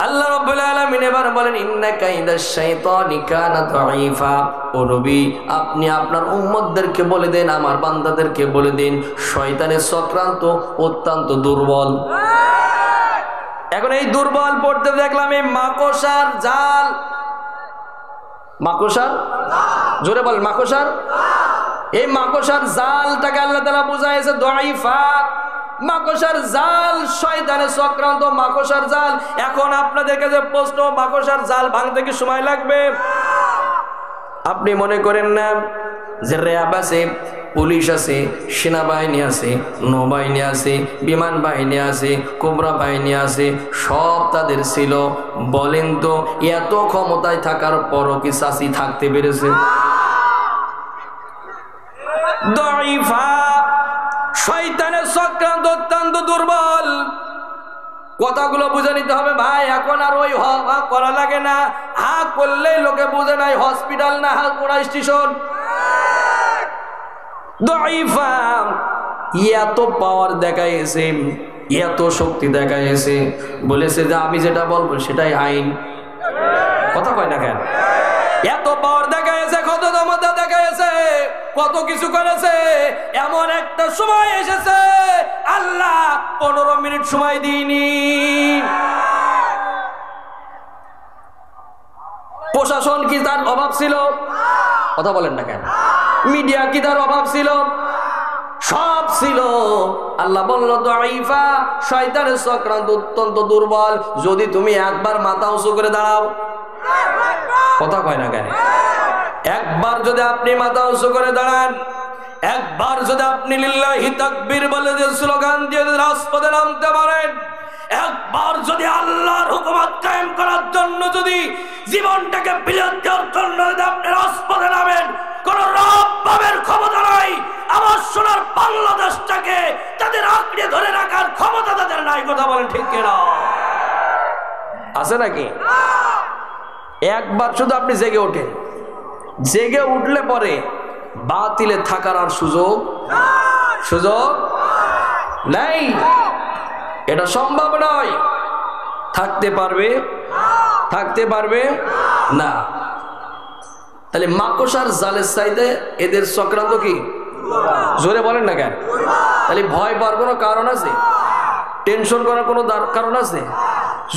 আল্লাহ রাব্বুল আলামিন এবার বলেন ইন্না কাইদাশ শাইতানি কানা দাঈফা। ও নবী, আপনি আপনার উম্মতদেরকে বলে দেন, আমার বান্দাদেরকে বলে দিন, শয়তানের চক্রান্ত অত্যন্ত দুর্বল। এখন এই দুর্বল পড়তে দেখলাম এই মাকড়সার জাল, মাকড়সার, জোরে বল, মাকড়সার, এই মাকড়সার জালটাকে আল্লাহ তাআলা বুঝাইছে দাঈফা। মাকড়সার জাল, শয়তানের চক্রান্ত, মাকড়সার জাল। এখন আপনাদের কাছে প্রশ্ন, মাকড়সার জাল ভাঙতে কি সময় লাগবে? আপনি মনে করেন না যে র্যাব আছে, পুলিশ আছে, সেনাবাহিনী আছে, নৌবাহিনী আছে, বিমান বাহিনী আছে, কোবরা বাহিনী আছে, সব তাদের ছিল। বলেন তো এত ক্ষমতায় থাকার পরও কি চাষি থাকতে পেরেছে? দাঈফা। শয়তানের চক্রান্ত অত্যন্ত দুর্বল। কথাগুলো বুঝে নিতে হবে ভাই। এখন আর ওই হা করা লাগে না, হা করলেই লোকে বুঝে নাই হসপিটাল না হা কোন স্টেশন। দাঈফা। এত পাওয়ার দেখাইছে, এত শক্তি দেখাইছে, বলেছে যে আমি যেটা বলবো সেটাই আইন। কথা কয় না কেন? এত পাওয়ার দেখাইছে, কত ক্ষমতা দেখাইছে, কত কিছু করেছে। এমন একটা সময় এসেছে আল্লাহ 15 মিনিট সময় দিইনি। প্রশাসন কি তার অভাব ছিল? কথা বলেন না কেন? মিডিয়া কি তার অভাব ছিল? সব ছিল। আল্লাহ বলল দাঈফা, শয়তানের চক্রান্ত অত্যন্ত দুর্বল। যদি তুমি একবার মাথা উঁচু করে দাঁড়াও, কথা কয় না কেন? একবার যদি আপনি মাথা উঁচু করে দাঁড়ান, একবার যদি আপনি লিল্লাহি তাকবীর বলে যে স্লোগান দিয়ে রাজপথে নামতে পারেন, একবার যদি আল্লাহর হুকুমত কায়েম করার জন্য যদি জীবনটাকে বিলিয়ে দেওয়ার জন্য যদি আপনি রাজপথে নামেন, কোন রবের ক্ষমতা নাই আমার সোনার বাংলাদেশটাকে তাদের আঁকড়ে ধরে রাখার ক্ষমতা তাদের নাই। কথা বলেন ঠিক কিনা? আছে নাকি? একবার শুধু আপনি জেগে ওঠেন, জেগে উঠলে পরে বাতিলে থাকার আর সুযোগ নাই। এটা সম্ভব নয়। থাকতে পারবে না। তাহলে মাকড়সার জালের চাইতে এদের চক্রান্ত কি? জোরে বলেন না কেন? তাহলে ভয় পাওয়ার কোনো কারণ আছে? টেনশন করার কোনো কারণ আছে?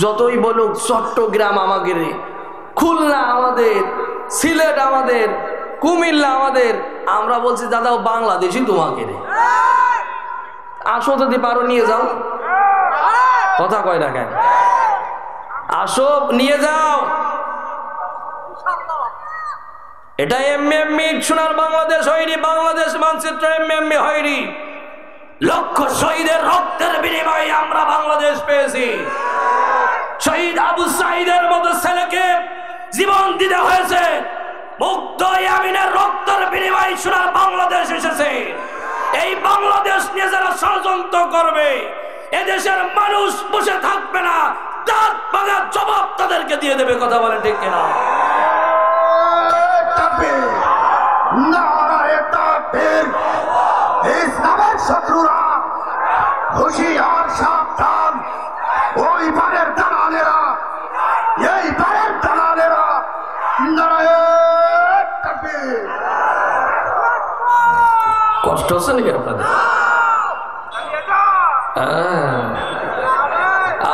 যতই বলুক চট্টগ্রাম আমাদের, খুলনা আমাদের, সিলেট আমাদের, কুমিল্লা আমাদের, আমরা বলছি দাদা বাংলাদেশি তোমাকে রে, আসো যদি পারো নিয়ে যাও। কথা কয় না কেন? আসো নিয়ে যাও। এটা এমএমই সোনার বাংলাদেশ হয়নি, বাংলাদেশ মানচিত্র এমএমই হয়নি। লক্ষ শহীদের রক্তের বিনিময়ে আমরা বাংলাদেশ পেয়েছি। শহীদ আবু সাঈদের মতো ছেলেকে জীবন দিতে হয়েছে। মুগ্ধ ইয়ামিনের রক্তের বিনিময়ে সোনার বাংলাদেশ এসেছে। এই বাংলাদেশ নিয়ে যারা ষড়যন্ত্র করবে, এদেশের মানুষ বসে থাকবে না, দাঁত ভাঙার জবাব তাদেরকে দিয়ে দেবে। কথা বলেন ঠিক কিনা? ইসলামের শত্রুরা হুঁশিয়ার, সাবধান। ওই বারের দালালেরা, এই বারের দালালেরা, কষ্ট হচ্ছে নাকি আপনাদের?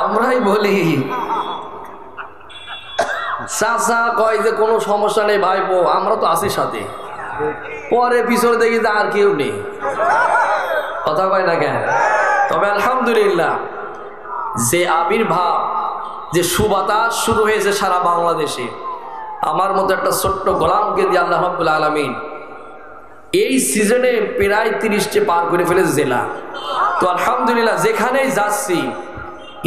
আমরাই বলি চাচা কয় যে কোনো সমস্যা নেই ভাইপো, আমরা তো আছি সাথে। পরে পিছনে দেখি যে আর কেউ নেই। কথা কয় না কেন? তবে আলহামদুলিল্লাহ যে আবির্ভাব, যে সুবাতাস শুরু হয়েছে সারা বাংলাদেশে, আমার মতো একটা ছোট্ট গোলামকে দিয়ে আল্লাহ রাব্বুল আলামিন এই সিজনে প্রায় 30টি পার করে ফেলেছে জেলা। তো আলহামদুলিল্লাহ যেখানেই যাচ্ছি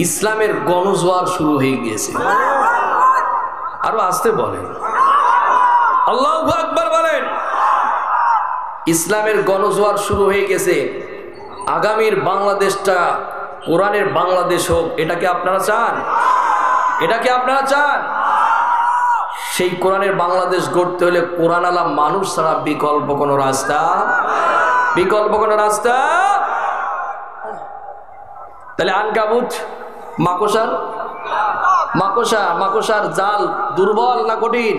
ইসলামের গণজোয়ার শুরু হয়ে গিয়েছে। আরো আসতে বলেন, আল্লাহু আকবার বলেন। ইসলামের গণজোয়ার শুরু হয়ে গেছে। আগামীর বাংলাদেশটা কোরআনের বাংলাদেশ হোক, এটাকে আপনারা চান? এটাকে আপনারা চান? সেই কোরআনের বাংলাদেশ গড়তে হলে কোরআন আলা মানুষ ছাড়া বিকল্প কোনো রাস্তা তাহলে আনকাবুত মাকড়সার জাল দুর্বল না কঠিন?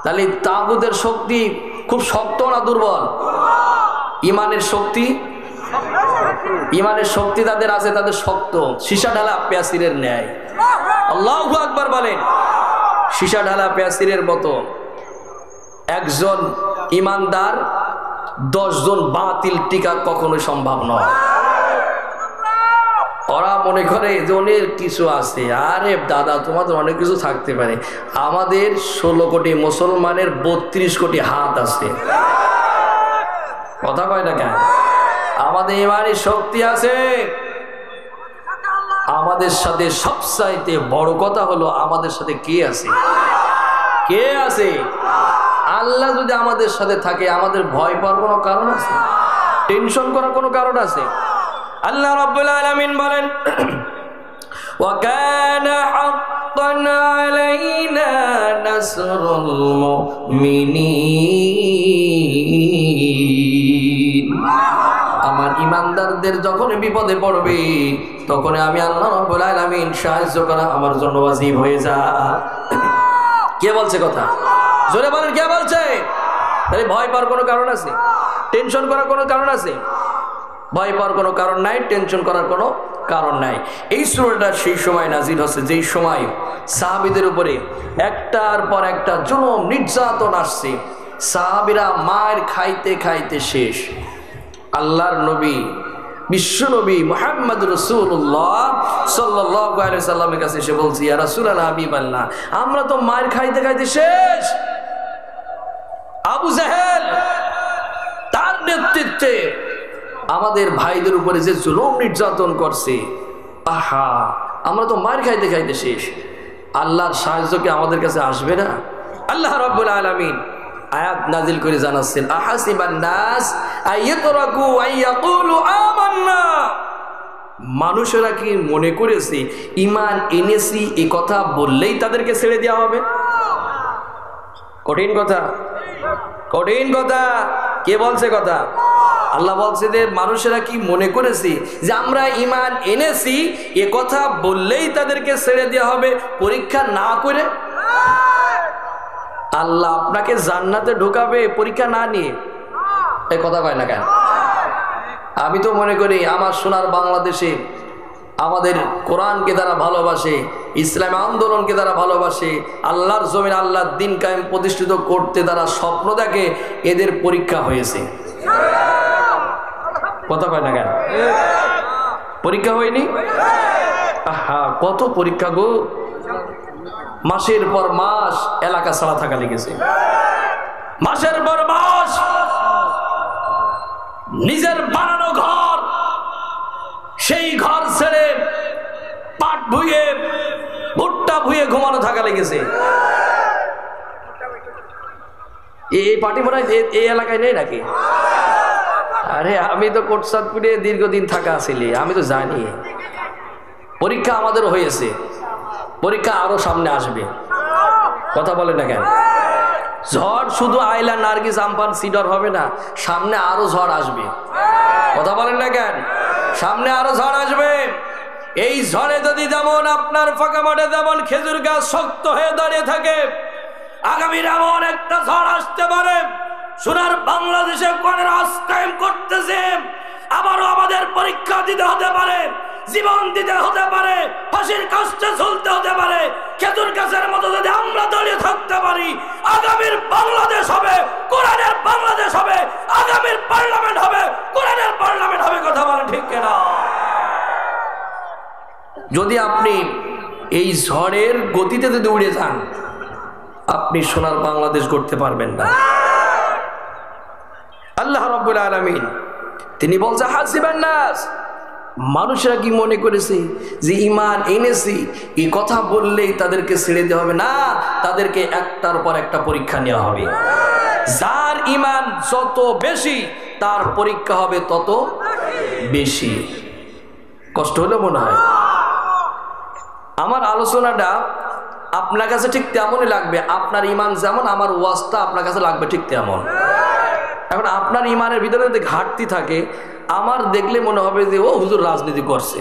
তাহলে তাগুতের শক্তি খুব শক্ত না দুর্বল? ইমানের শক্তি তাদের আছে, তাদের শক্ত, সীসা ঢালা পেয়াসিরের ন্যায়। আল্লাহু আকবার বলেন। সীসা ঢালা পেয়াসিরের মতো একজন ইমানদার 10 জন বাতিল টিকা কখনো সম্ভব নয়। ওরা মনে করে যে অনেক কিছু আছে। আরে দাদা, তোমাদের অনেক কিছু থাকতে পারে, আমাদের 16 কোটি মুসলমানের 32 কোটি হাত আছে। কথা কয় না কেন? আমাদের ইমানের শক্তি আছে। আমাদের সাথে সবচাইতে বড় কথা হলো আমাদের সাথে কে আছে? আল্লাহ যদি আমাদের সাথে থাকে আমাদের ভয় পাওয়ার কোনো কারণ আছে? টেনশন করার কোনো কারণ আছে? আল্লাহ রাব্বুল আলামিন বলেন, ওয়া কানা হাক্কান আলাইনা নাসরুল মুমিনিন। আমার ইমানদারদের যখন বিপদে পড়বে তখন আমি আল্লাহ রাব্বুল আলামিন সাহায্য করা আমার জন্য ওয়াজিব হয়ে যায়। কে বলছে কথা? জোরে বলেন, কে বলছে? তাহলে ভয় পাওয়ার কোনো কারণ আছে? টেনশন করার কোনো কারণ আছে? ভয় পাওয়ার কোনো কারণ নাই, টেনশন করার কোনো কারণ নাই। এই সূরাটা সেই সময় নাজিল হচ্ছে যেই সময় সাহাবীদের উপরে একটার পর একটা জুলুম নির্যাতন আসছে। সাহাবীরা মার খাইতে খাইতে শেষ। আল্লাহর নবী, বিশ্ব নবী মুহাম্মদ রাসূলুল্লাহ সাল্লাল্লাহু আলাইহি সাল্লামের কাছে এসে বলছি, ইয়া রাসূলুল্লাহ, হাবিবাল্লাহ, আমরা তো মার খাইতে খাইতে শেষ। আবু জাহেল তার নেতৃত্বে আমাদের ভাইদের উপরে যে জুলুম নির্যাতন করছে, আহা, আমরা তো মার খাইতে খাইতে শেষ। আল্লাহর সাহায্য কি আমাদের কাছে আসবে না? আল্লাহ রাব্বুল আলামিন আয়াত নাজিল করে জানাচ্ছেন, আহাসিবান নাস আইয়াতরাকু আইয়াকুলু আমান্না। মানুষেরা কি মনে করেছে ঈমান এনেছি এই কথা বললেই তাদেরকে ছেড়ে দেওয়া হবে? কঠিন কথা। কে বলছে কথা? আল্লাহ বলছে যে মানুষেরা কি মনে করেছে যে আমরা ঈমান এনেছি এ কথা বললেই তাদেরকে ছেড়ে দেওয়া হবে পরীক্ষা না করে? আল্লাহ আপনাকে জান্নাতে ঢোকাবে পরীক্ষা না নিয়ে? এই কথা কয় না কেন? আমি তো মনে করি আমার সোনার বাংলাদেশে আমাদের কোরআনকে তারা ভালোবাসে, ইসলামী আন্দোলনকে তারা ভালোবাসে, আল্লাহর জমিন আল্লাহর দ্বীন কায়েম প্রতিষ্ঠিত করতে তারা স্বপ্ন দেখে, এদের পরীক্ষা হয়েছে। কথা কয় না কেন? পরীক্ষা হয়নি? আহা, কত পরীক্ষা গো! মাসের পর মাস এলাকা ছাড়া থাকা লেগেছে, মাসের পর মাস নিজের বানানো ঘর, সেই ঘর ছেড়ে পাট ভুঁয়ে ভুট্টা ভুঁয়ে ঘুমানো থাকা লেগেছে। এই পার্টি মনে হয় এই এলাকায় নেই নাকি? আরে আমি তো কোটসাদপুরে দীর্ঘদিন থাকা ছিলি, আমি তো জানি। পরীক্ষা আমাদেরও হয়েছে, পরীক্ষা আরো সামনে আসবে। কথা বলে না কেন? ঝড় শুধু আইলা, নার্গিস, আমপান, সিডর হবে না, সামনে আরো ঝড় আসবে। কথা বলেন না কেন? সামনে আরো ঝড় আসবে। এই ঝড়ে যদি যেমন আপনার ফাঁকা মাঠে যেমন খেজুর গাছ শক্ত হয়ে দাঁড়িয়ে থাকে, আগামীর এমন একটা ঝড় আসতে পারে সোনার বাংলাদেশে কোরআনের রাজ কায়েম করতেছে, আবারও আমাদের পরীক্ষা দিতে হতে পারে, জীবন দিতে হতে পারে, ফাঁসির কাস্টে ঝুলতে হতে পারে। খেজুর গাছের মতো যদি আমরা দাঁড়িয়ে থাকতে পারি, আগামীর বাংলাদেশ হবে কোরআনের বাংলাদেশ হবে, আগামীর পার্লামেন্ট হবে কোরআনের পার্লামেন্ট হবে। কথা বলেন ঠিক কিনা? যদি আপনি এই ঝড়ের গতিতে যদি উড়ে যান, আপনি সোনার বাংলাদেশ গড়তে পারবেন না। আল্লাহ রাব্বুল আলামিন তিনি বলছে, হাসিবান নাস, মানুষেরা কি মনে করেছে যে ঈমান এনেছি এই কথা বললেই তাদেরকে ছেড়ে দেওয়া হবে? না, তাদেরকে একটার পর একটা পরীক্ষা নেওয়া হবে। যার ঈমান যত বেশি তার পরীক্ষা হবে তত বেশি। কষ্ট হলে মনে হয় আমার আলোচনাটা আপনার কাছে ঠিক তেমনই লাগবে। আপনার ইমান যেমন আমার ওয়াজটা আপনার কাছে লাগবে ঠিক তেমন। এখন আপনার ইমানের ভিতরে যদি ঘাটতি থাকে, আমার দেখলে মনে হবে যে ও হুজুর রাজনীতি করছে।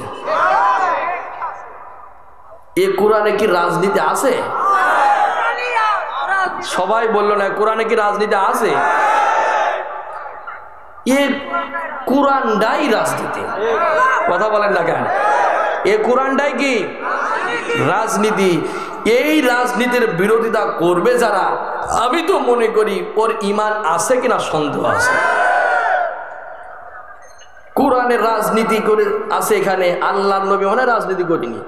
এ কোরআনে কি রাজনীতি আছে? সবাই বললো না কোরআনে কি রাজনীতি আছে? এ কোরআনটাই রাজনীতি। কথা বলেন না কেন? এ কোরআনটাই কি রাজনীতি। এই রাজনীতির বিরোধিতা করবে যারা, আমি তো মনে করি ওর ইমান আছে কিনা সন্দেহ আছে। কোরআনের রাজনীতি করে আছে এখানে, আল্লাহর নবী মনে রাজনীতি করেনি,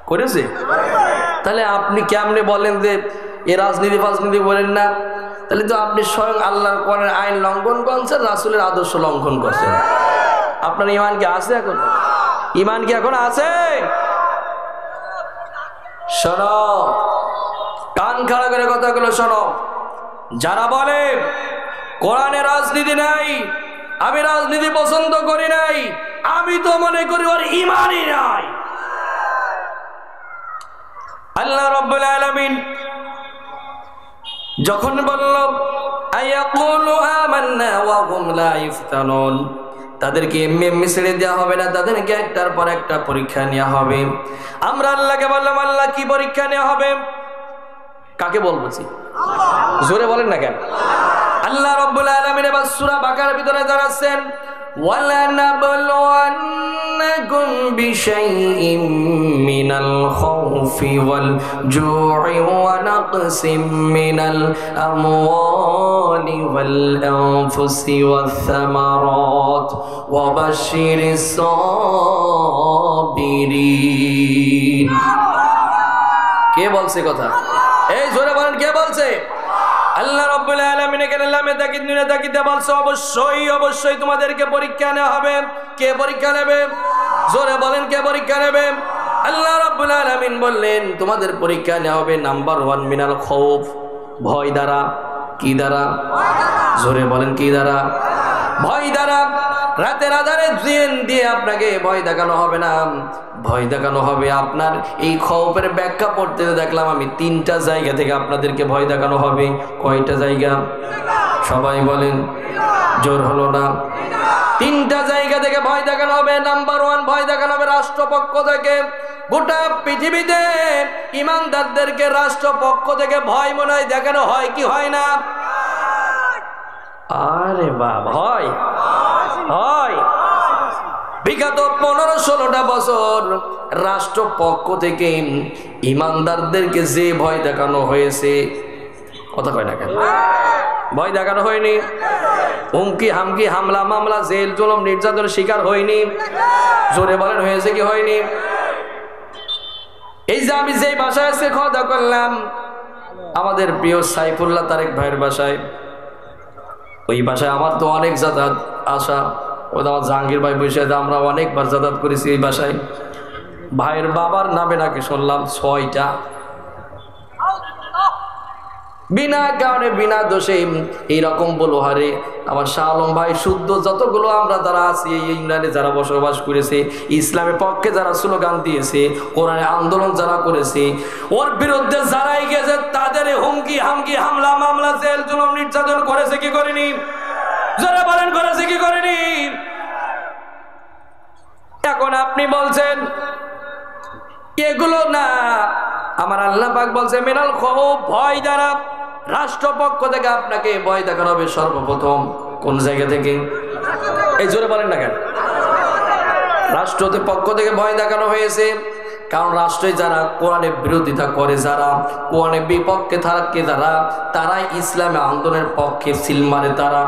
করেছে? তাহলে আপনি কেমনে বলেন যে এ রাজনীতি ফাজনীতি বলেন না? তাহলে তো আপনি স্বয়ং আল্লাহর কোরআনের আইন লঙ্ঘন করছেন, রাসূলের আদর্শ লঙ্ঘন করছেন। আপনার ইমান কি আছে এখন? ইমান কি এখন আছে? শোনো, কান খাড়া করে কথাগুলো শোনো। যারা বলে কোরআনে রাজনীতি নাই, আমি রাজনীতি পছন্দ করি নাই, আমি তো মনে করি ওর ইমানই নাই। আল্লাহ রাব্বুল আলামিন যখন বলল আয়াকুলু আমান্না ওয়া হুম লা ইফতানুন, তাদেরকে এমনি ছেড়ে দেওয়া হবে না, তাদেরকে একটার পর একটা পরীক্ষা নেওয়া হবে। আমরা আল্লাহকে বললাম আল্লাহ কি পরীক্ষা নেওয়া হবে? কাকে বলছি? জোরে বলেন না কেন? আল্লাহ রাব্বুল আলামিন এবার সূরা বাকারার ভিতরে জানাচ্ছেন ওয়ালা নাবলুওয়ান্নাকুম বিশাইইম মিনাল খাউফি ওয়াল জু'i ওয়া নাকসিম মিনাল আমওয়ালি ওয়াল আনফুসি ওয়াস সামারাত ওয়া বাশশিরিস সাবিরিন। কে বলছে কথা? এই জোরে বলেন, কে বলছে? আল্লাহ রাব্বুল আলামিন এখানে লামে তাকিদ নুনে তাকিদে বলছে অবশ্যই অবশ্যই তোমাদেরকে পরীক্ষা নেওয়া হবে। কে পরীক্ষা নেবে? জোরে বলেন, কে পরীক্ষা নেবে? আল্লাহ রাব্বুল আলামিন বললেন তোমাদের পরীক্ষা নেওয়া হবে নাম্বার 1 মিনাল খাউফ, ভয় দ্বারা। কি দ্বারা? জোরে বলেন, কি দ্বারা? ভয় দ্বারা। রাতের আধারে জিন দিয়ে আপনাকে ভয় দেখানো হবে না, ভয় দেখানো হবে আপনার এই খৌফের ব্যাখ্যা পড়তে দেখলাম আমি 3টা জায়গা থেকে আপনাদেরকে ভয় দেখানো হবে। কয়টা জায়গা? সবাই বলেন, জোর হলো না। 3টা জায়গা থেকে ভয় দেখানো হবে। নাম্বার 1 ভয় দেখানো হবে রাষ্ট্রপক্ষ থেকে। গোটা পৃথিবীতে ইমানদারদেরকে রাষ্ট্রপক্ষ থেকে ভয় মনে হয় দেখানো হয় কি হয় না? আরে বাবা, হয় হয়। বিগত 15-16টা বছর রাষ্ট্রপক্ষ থেকে ইমানদারদেরকে যে ভয় দেখানো হয়েছে, কথা কয় না কেন? ভয় দেখানো হয়নি? হুমকি হামকি হামলা মামলা জেল জুলুম নির্যাতনের শিকার হয়নি? জোরে বলেন, হয়েছে কি হয়নি? এই যে আমি যেই বাসায় আজকে খাওয়া করলাম, আমাদের প্রিয় সাইফুল্লাহ তারেক ভাইয়ের বাসায়, ওই বাসায় আমার তো অনেক যাতায়াত আসা। ওই আমার জাহাঙ্গীর ভাই বসে, আমরা অনেকবার যাতায়াত করেছি এই বাসায়। ভাইয়ের বাবার নামে নাকি শুনলাম 6টা, বিনা কারণে বিনা দোষে এইরকম বলো হারে। আমার শাহ আলম ভাই শুদ্ধ যতগুলো আমরা যারা আছি এই ইংল্যান্ডে যারা বসবাস করেছে, ইসলামের পক্ষে যারা স্লোগান দিয়েছে, কোরআনে আন্দোলন যারা করেছে, ওর বিরুদ্ধে যারাই গেছে তাদের হুমকি হামকি হামলা মামলা জেল জুলুম নির্যাতন করেছে কি করেনি? যারা বলেন করেছে কি করেনি? এখন আপনি বলছেন এগুলো না, আমার আল্লাহ পাক বলছে মিনাল খাউফ, ভয় দ্বারা। রাষ্ট্রপক্ষ থেকে আপনাকে ভয় দেখানো হবে সর্বপ্রথম। কোন জায়গা থেকে? এই জোরে বলেন না কেন? রাষ্ট্রের পক্ষ থেকে ভয় দেখানো হয়েছে, কারণ রাষ্ট্রে যারা কোরআনের বিরোধিতা করে, যারা কোরআনের বিপক্ষে থাকে, তারাই ইসলামে আন্দোলনের পক্ষে সিল মারে তারা,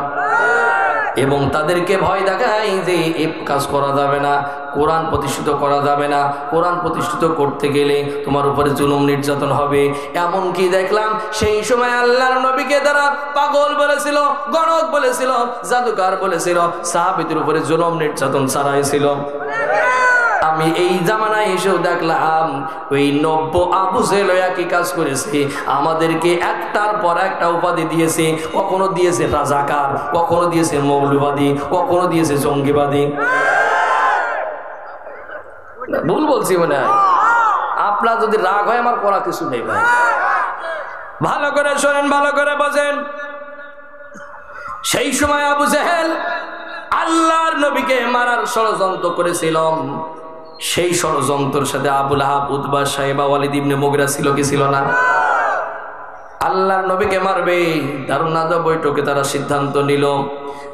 এবং তাদেরকে ভয় দেখায় যে এই কাজ করা যাবে না, কোরআন প্রতিষ্ঠিত করা যাবে না, কোরআন প্রতিষ্ঠিত করতে গেলে তোমার উপরে জুলুম নির্যাতন হবে। এমনকি দেখলাম সেই সময় আল্লাহর নবীকে তারা পাগল বলেছিল, গণক বলেছিল, জাদুকার বলেছিল, সাহাবীদের উপরে জুলুম নির্যাতন চালাইছিল। আমি এই জামানায় এসেও দেখলাম ওই 90 আবু জেহেল একই কাজ করেছে, আমাদেরকে একটার পর একটা উপাধি দিয়েছে। কখনো দিয়েছে রাজাকার, কখনো দিয়েছে মৌলবাদী, কখনো দিয়েছে জঙ্গিবাদী। ভুল বলছি মনে হয়? আপনার যদি রাগ হয় আমার করা কিছু নেই ভাই। ভালো করে শোনেন, ভালো করে বোঝেন। সেই সময় আবু জেহেল আল্লাহর নবীকে মারার ষড়যন্ত্র করেছিল। সেই ষড়যন্ত্রের সাথে আবুল আহাব, উতবা, সাইবা, ওয়ালিদ ইবনে মুগিরা ছিল কি ছিল না? আল্লাহর নবীকে মারবে, দারুন আদা বৈঠকে তারা সিদ্ধান্ত নিল।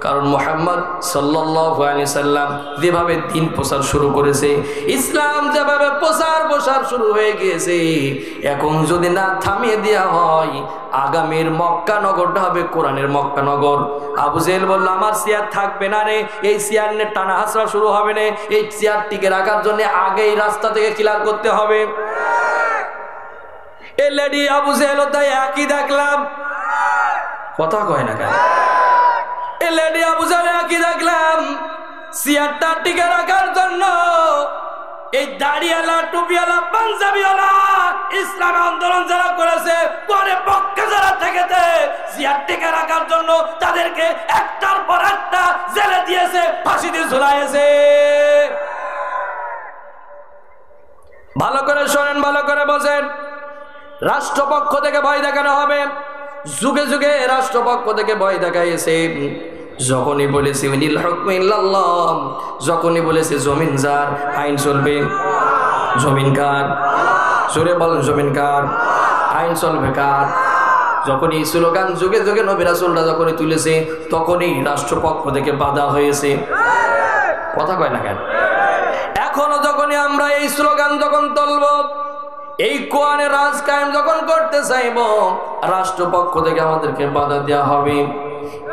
কারণ মুহাম্মদ সাল্লাল্লাহু আলাইহি সাল্লাম যেভাবে দিন প্রচার শুরু করেছে, ইসলাম যেভাবে প্রচার শুরু হয়ে গিয়েছে, এখন যদি না থামিয়ে দেওয়া হয়, আগামীর মক্কা নগরটা হবে কোরআনের মক্কা নগর। আবু জেহেল বলল, আমার চেয়ার থাকবে না রে, এই চেয়ার নিয়ে টানা হাসরা শুরু হবে না, এই চেয়ার টিকে রাখার জন্য আগেই রাস্তা থেকে ক্লিয়ার করতে হবে। এই লেডি আবু জেহেল তাই একই দেখলাম, কথা কয় না কেন? এই লেডি আবু জেহেল একই দেখলাম, চেয়ারটা টিকে রাখার জন্য এই দাড়িওয়ালা, টুপিওয়ালা, পাঞ্জাবিওয়ালা ইসলাম আন্দোলন যারা করেছে, পরে পক্ষে যারা থেকেছে, চেয়ার টিকে রাখার জন্য তাদেরকে একটার পর একটা জেলে দিয়েছে, ফাঁসি দিয়ে ঝুলাইয়েছে। ভালো করে শোনেন, ভালো করে বোঝেন। রাষ্ট্রপক্ষ থেকে ভয় দেখানো হবে, যুগে যুগে রাষ্ট্রপক্ষ থেকে ভয় দেখাইছে। যখনই বলেছে ইনিল হুকমু ইল্লাল্লাহ, যখনই বলেছে জমিন যার, আইন চলবে। জমিন কার? জোরে বলেন, জমিন কার? আইন চলবে কার? যখন এই স্লোগান যুগে যুগে নবী রাসূলরা যখনই তুলেছে, তখনই রাষ্ট্রপক্ষ থেকে বাধা হয়েছে। কথা কয় না কেন? এখনো যখনই আমরা এই স্লোগান যখন তুলব, এই কোরআনের রাজ কায়েম যখন করতে চাইব, রাষ্ট্রপক্ষ থেকে আমাদেরকে বাধা দেওয়া হবে।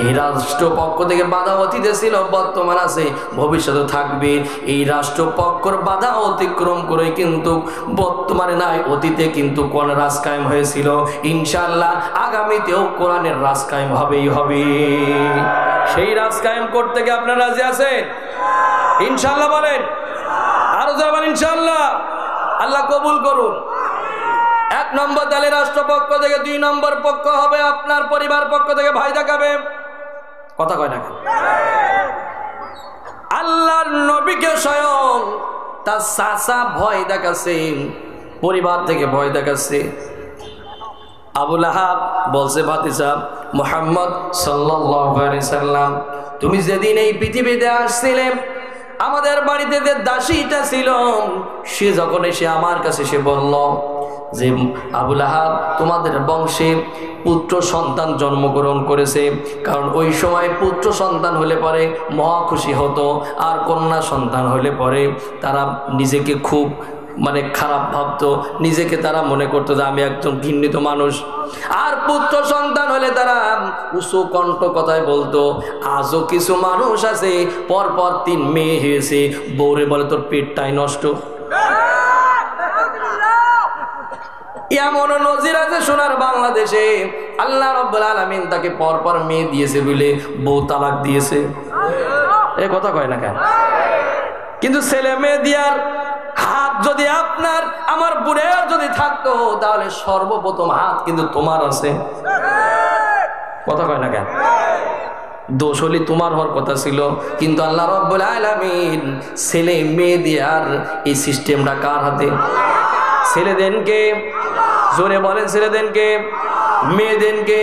এই রাষ্ট্রপক্ষ থেকে বাধা অতীতে ছিল, বর্তমান আছে, ভবিষ্যতে থাকবে। এই রাষ্ট্রপক্ষের বাধা অতিক্রম করে কিন্তু বর্তমানে নাই, অতীতে কিন্তু কোরআনের রাজ কায়েম হয়েছিল। ইনশাআল্লাহ আগামীতেও কোরআনের রাজ কায়েম হবেই হবে। সেই রাজ কায়েম করতে গিয়ে আপনারা রাজি আছেন? ইনশাআল্লাহ বলেন, আরো যাবেন ইনশাআল্লাহ। আল্লাহ কবুল করুন। এক নম্বর তাহলে রাষ্ট্রপক্ষ থেকে, দুই নম্বর পক্ষ হবে আপনার পরিবার পক্ষ থেকে ভয় দেখাবে। কথা কয় না কেন? আল্লাহর নবীকে স্বয়ং তার চাচা ভয় দেখাচ্ছে, পরিবার থেকে ভয় দেখাচ্ছে। আবু লাহাব বলছে, ভাতিজা মুহাম্মদ সাল্লাল্লাহু আলাইহি সাল্লাম, তুমি যেদিন এই পৃথিবীতে আসছিলে, আমাদের বাড়িতে যে দাসীটা ছিল, সে যখন এসে আমার কাছে এসে বলল যে আবু লাহাব তোমাদের বংশে পুত্র সন্তান জন্মগ্রহণ করেছে। কারণ ওই সময় পুত্র সন্তান হলে পরে মহা খুশি হতো, আর কন্যা সন্তান হলে পরে তারা নিজেকে খুব খারাপ ভাবতো, নিজেকে তারা মনে করতো যে আমি একজন ঘৃণিত মানুষ। আর পুত্র সন্তান হলে তারা উঁচু কণ্ঠ কথায় বলতো। আজও কিছু মানুষ আছে, পরপর 3 মেয়ে হয়েছে, বউরে বলে তোর পেটটাই নষ্ট। এমন নজির আছে সোনার বাংলাদেশে। আল্লাহ রাব্বুল আলামিন তাকে পরপর মেয়ে দিয়েছে বলে বউ তালাক দিয়েছে। এই কথা কয় না কেন? কিন্তু ছেলে মেয়ে দিয়ার হাত যদি আপনার আমার বুড়ের যদি থাকতো, তাহলে সর্বপ্রথম হাত কিন্তু তোমার আছে। কথা কয় না কেন? দোষ হলি তোমার হওয়ার কথা ছিল, কিন্তু আল্লাহ রাব্বুল আলামিন ছেলে মেয়ে দিয়ার এই সিস্টেমটা কার হাতে? ছেলে দেনকে, জোরে বলেন, ছেলে দেনকে, মেয়ে দেনকে।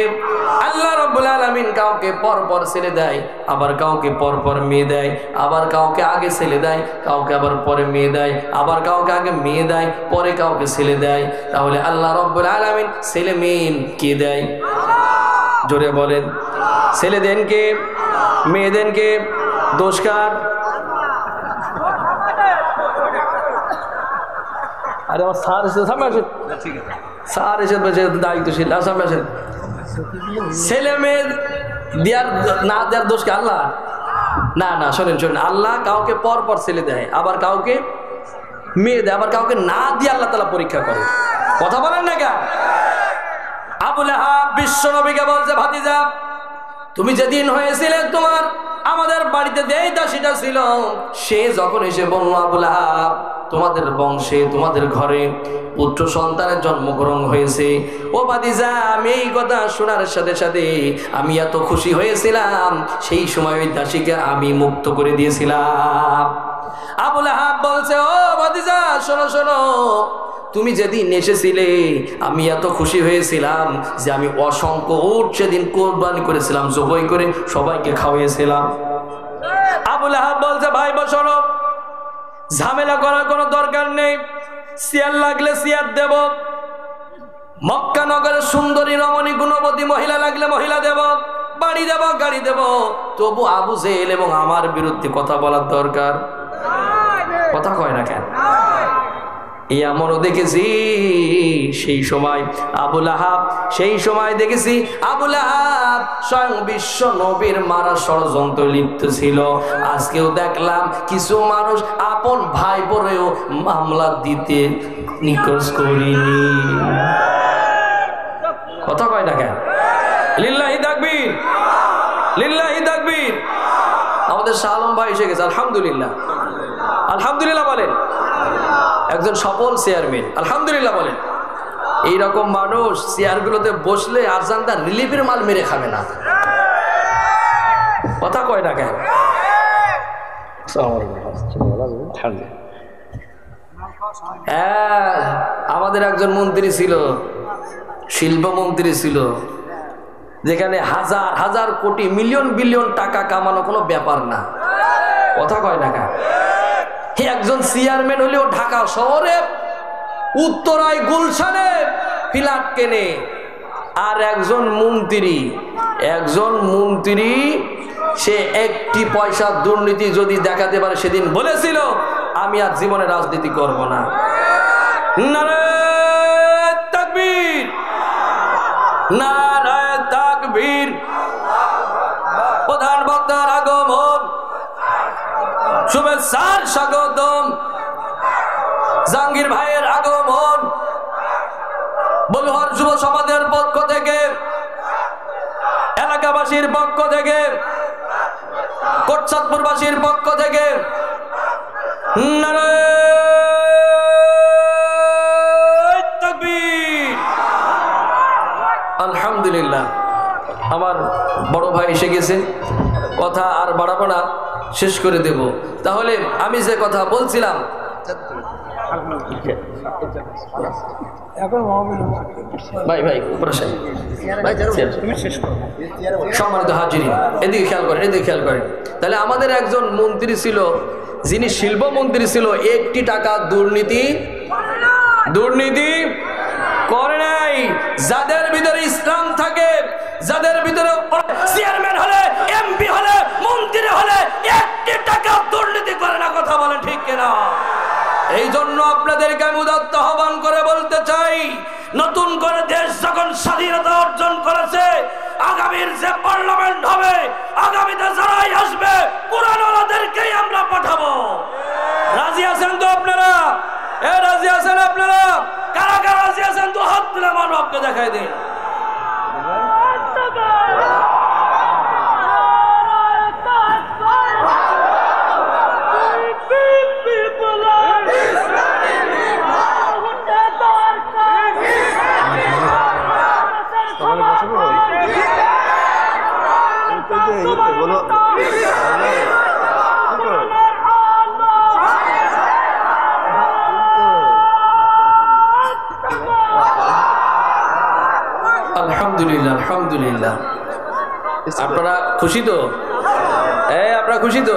আল্লাহ রাব্বুল আলামিন কাউকে পরপর ছেলে দেয়, আবার কাউকে পরপর মেয়ে দেয়, আবার কাউকে আগে ছেলে দেয়, কাউকে আবার পরে মেয়ে দেয়, আবার কাউকে আগে মেয়ে দেয়, পরে কাউকে ছেলে দেয়। তাহলে আল্লাহ রাব্বুল আলামিন ছেলে মেয়ে কে দেয়? জোরে বলেন, ছেলে দেনকে, মেয়ে দেনকে, দোষ কার? আরে আমার স্যার এসে সামনে আসেন, স্যার এসে দায়িত্বশীল, সামনে আসেন। ছেলে মেয়ে দেওয়ার না দেওয়ার দোষ কি আল্লাহ? না না, শোনেন শোনেন, আল্লাহ কাউকে পর পর ছেলে দেয়, আবার কাউকে মেয়ে দেয়, আবার কাউকে না দিয়ে আল্লাহ তাআলা পরীক্ষা করে। কথা বলেন না কেন? আবু লাহাব বিশ্ব নবীকে বলছে, ভাতিজা তুমি যেদিন হয়েছিলে তোমার আমাদের বাড়িতে যেই দাসীটা ছিল, সে যখন এসে বলল আবু লাহাব তোমাদের বংশে তোমাদের ঘরে পুত্র সন্তানের জন্মগ্রহণ হয়েছে, ও ভাতিজা আমি এই কথা শোনার সাথে সাথে আমি এত খুশি হয়েছিলাম, সেই সময় ওই দাসীকে আমি মুক্ত করে দিয়েছিলাম। আবু লাহাব বলছে, ও ভাতিজা শোনো শোনো, তুমি যেদিন এসেছিলে আমি এত খুশি হয়েছিলাম যে আমি অসংখ্য উট সেদিন কোরবানি করেছিলাম, জবাই করে সবাইকে খাওয়াইছিলাম। আবু লাহাব বলছে, ভাই বসো, ঝামেলা করার কোনো দরকার নেই, চেয়ার লাগলে চেয়ার দেব, মক্কা নগরের সুন্দরী রমণী গুণবতী মহিলা লাগলে মহিলা দেব, বাড়ি দেব, গাড়ি দেব, তবু আবু জেহেল এবং আমার বিরুদ্ধে কথা বলার দরকার কথা কয় না কেন? এই আমরাও দেখেছি সেই সময় আবু লাহাব, সেই সময় দেখেছি আবু লাহাব স্বয়ং বিশ্ব নবীর মারা ষড়যন্ত্র লিপ্ত ছিল। আজকেও দেখলাম কিছু মানুষ আপন ভাই বোনেও মামলা দিতে নিখোঁজ করিনি। কথা কয় না কেন? লিল্লাহি তাকবীর, লিল্লাহি তাকবীর। আমাদের শাহ আলম ভাই এসে গেছে, আলহামদুলিল্লাহ, আলহামদুলিল্লাহ বলেন। একজন সফল চেয়ারম্যান, আলহামদুলিল্লাহ বলেন। এইরকম মানুষ চেয়ারগুলোতে বসলে আরজানদার রিলিফের মাল মেরে খাবে না। কথা কয় না কেন? হ্যাঁ, আমাদের একজন মন্ত্রী ছিল, শিল্পমন্ত্রী ছিল, যেখানে হাজার হাজার কোটি মিলিয়ন বিলিয়ন টাকা কামানো কোনো ব্যাপার না। কথা কয় না কেন? একজন চেয়ারম্যান হলেও ঢাকা শহরে উত্তরায় গুলশানে ফ্ল্যাট কেনে, আর একজন মন্ত্রী সে একটি পয়সা দুর্নীতি যদি দেখাতে পারে, সেদিন বলেছিল আমি আর জীবনে রাজনীতি করব না। নারায়ে তাকবীর, নারায়ে তাকবীর। প্রধান বক্তার আগমন, শুভেচ্ছার স্বাগতম। জাহাঙ্গীর ভাইয়ের আগমন, বলুয়ার যুব সমাজের পক্ষ থেকে, এলাকাবাসীর পক্ষ থেকে, কোটচাঁদপুরবাসীর পক্ষ থেকে নারায়ে তাকবীর। আলহামদুলিল্লাহ, আমার বড় ভাই এসে গেছে, কথা আর বাড়াবো না, শেষ করে দেব। তাহলে আমি যে কথা বলছিলাম, সম্মানিত হাজিরিন, এদিকে খেয়াল করেন, এদিকে খেয়াল করেন। তাহলে আমাদের একজন মন্ত্রী ছিল, যিনি শিল্পমন্ত্রী ছিল, একটি টাকা দুর্নীতি করে নাই। যাদের ভিতরে ইসলাম থাকে, যাদের ভিতরে চেয়ারম্যান হলে, এমপি হলে, মন্ত্রী হলে একটি টাকা দুর্নীতি করে না। কথা বলেন ঠিক কিনা? এই জন্য আপনাদেরকে আমি উদাত্ত আহ্বান করে বলতে চাই, নতুন করে দেশ যখন স্বাধীনতা অর্জন করেছে, আগামীর যে পার্লামেন্ট হবে, আগামীতে যারাই আসবে পুরানোদেরকেই আমরা পাঠাবো। রাজি আছেন তো আপনারা? রাজি আছেন আপনারা? কারা কারা রাজি আছেন? তো হাত তুলে মানবকে দেখাই দিন। আলহামদুলিল্লাহ, আলহামদুলিল্লাহ। আপনারা খুশি তো? আপনারা খুশি তো?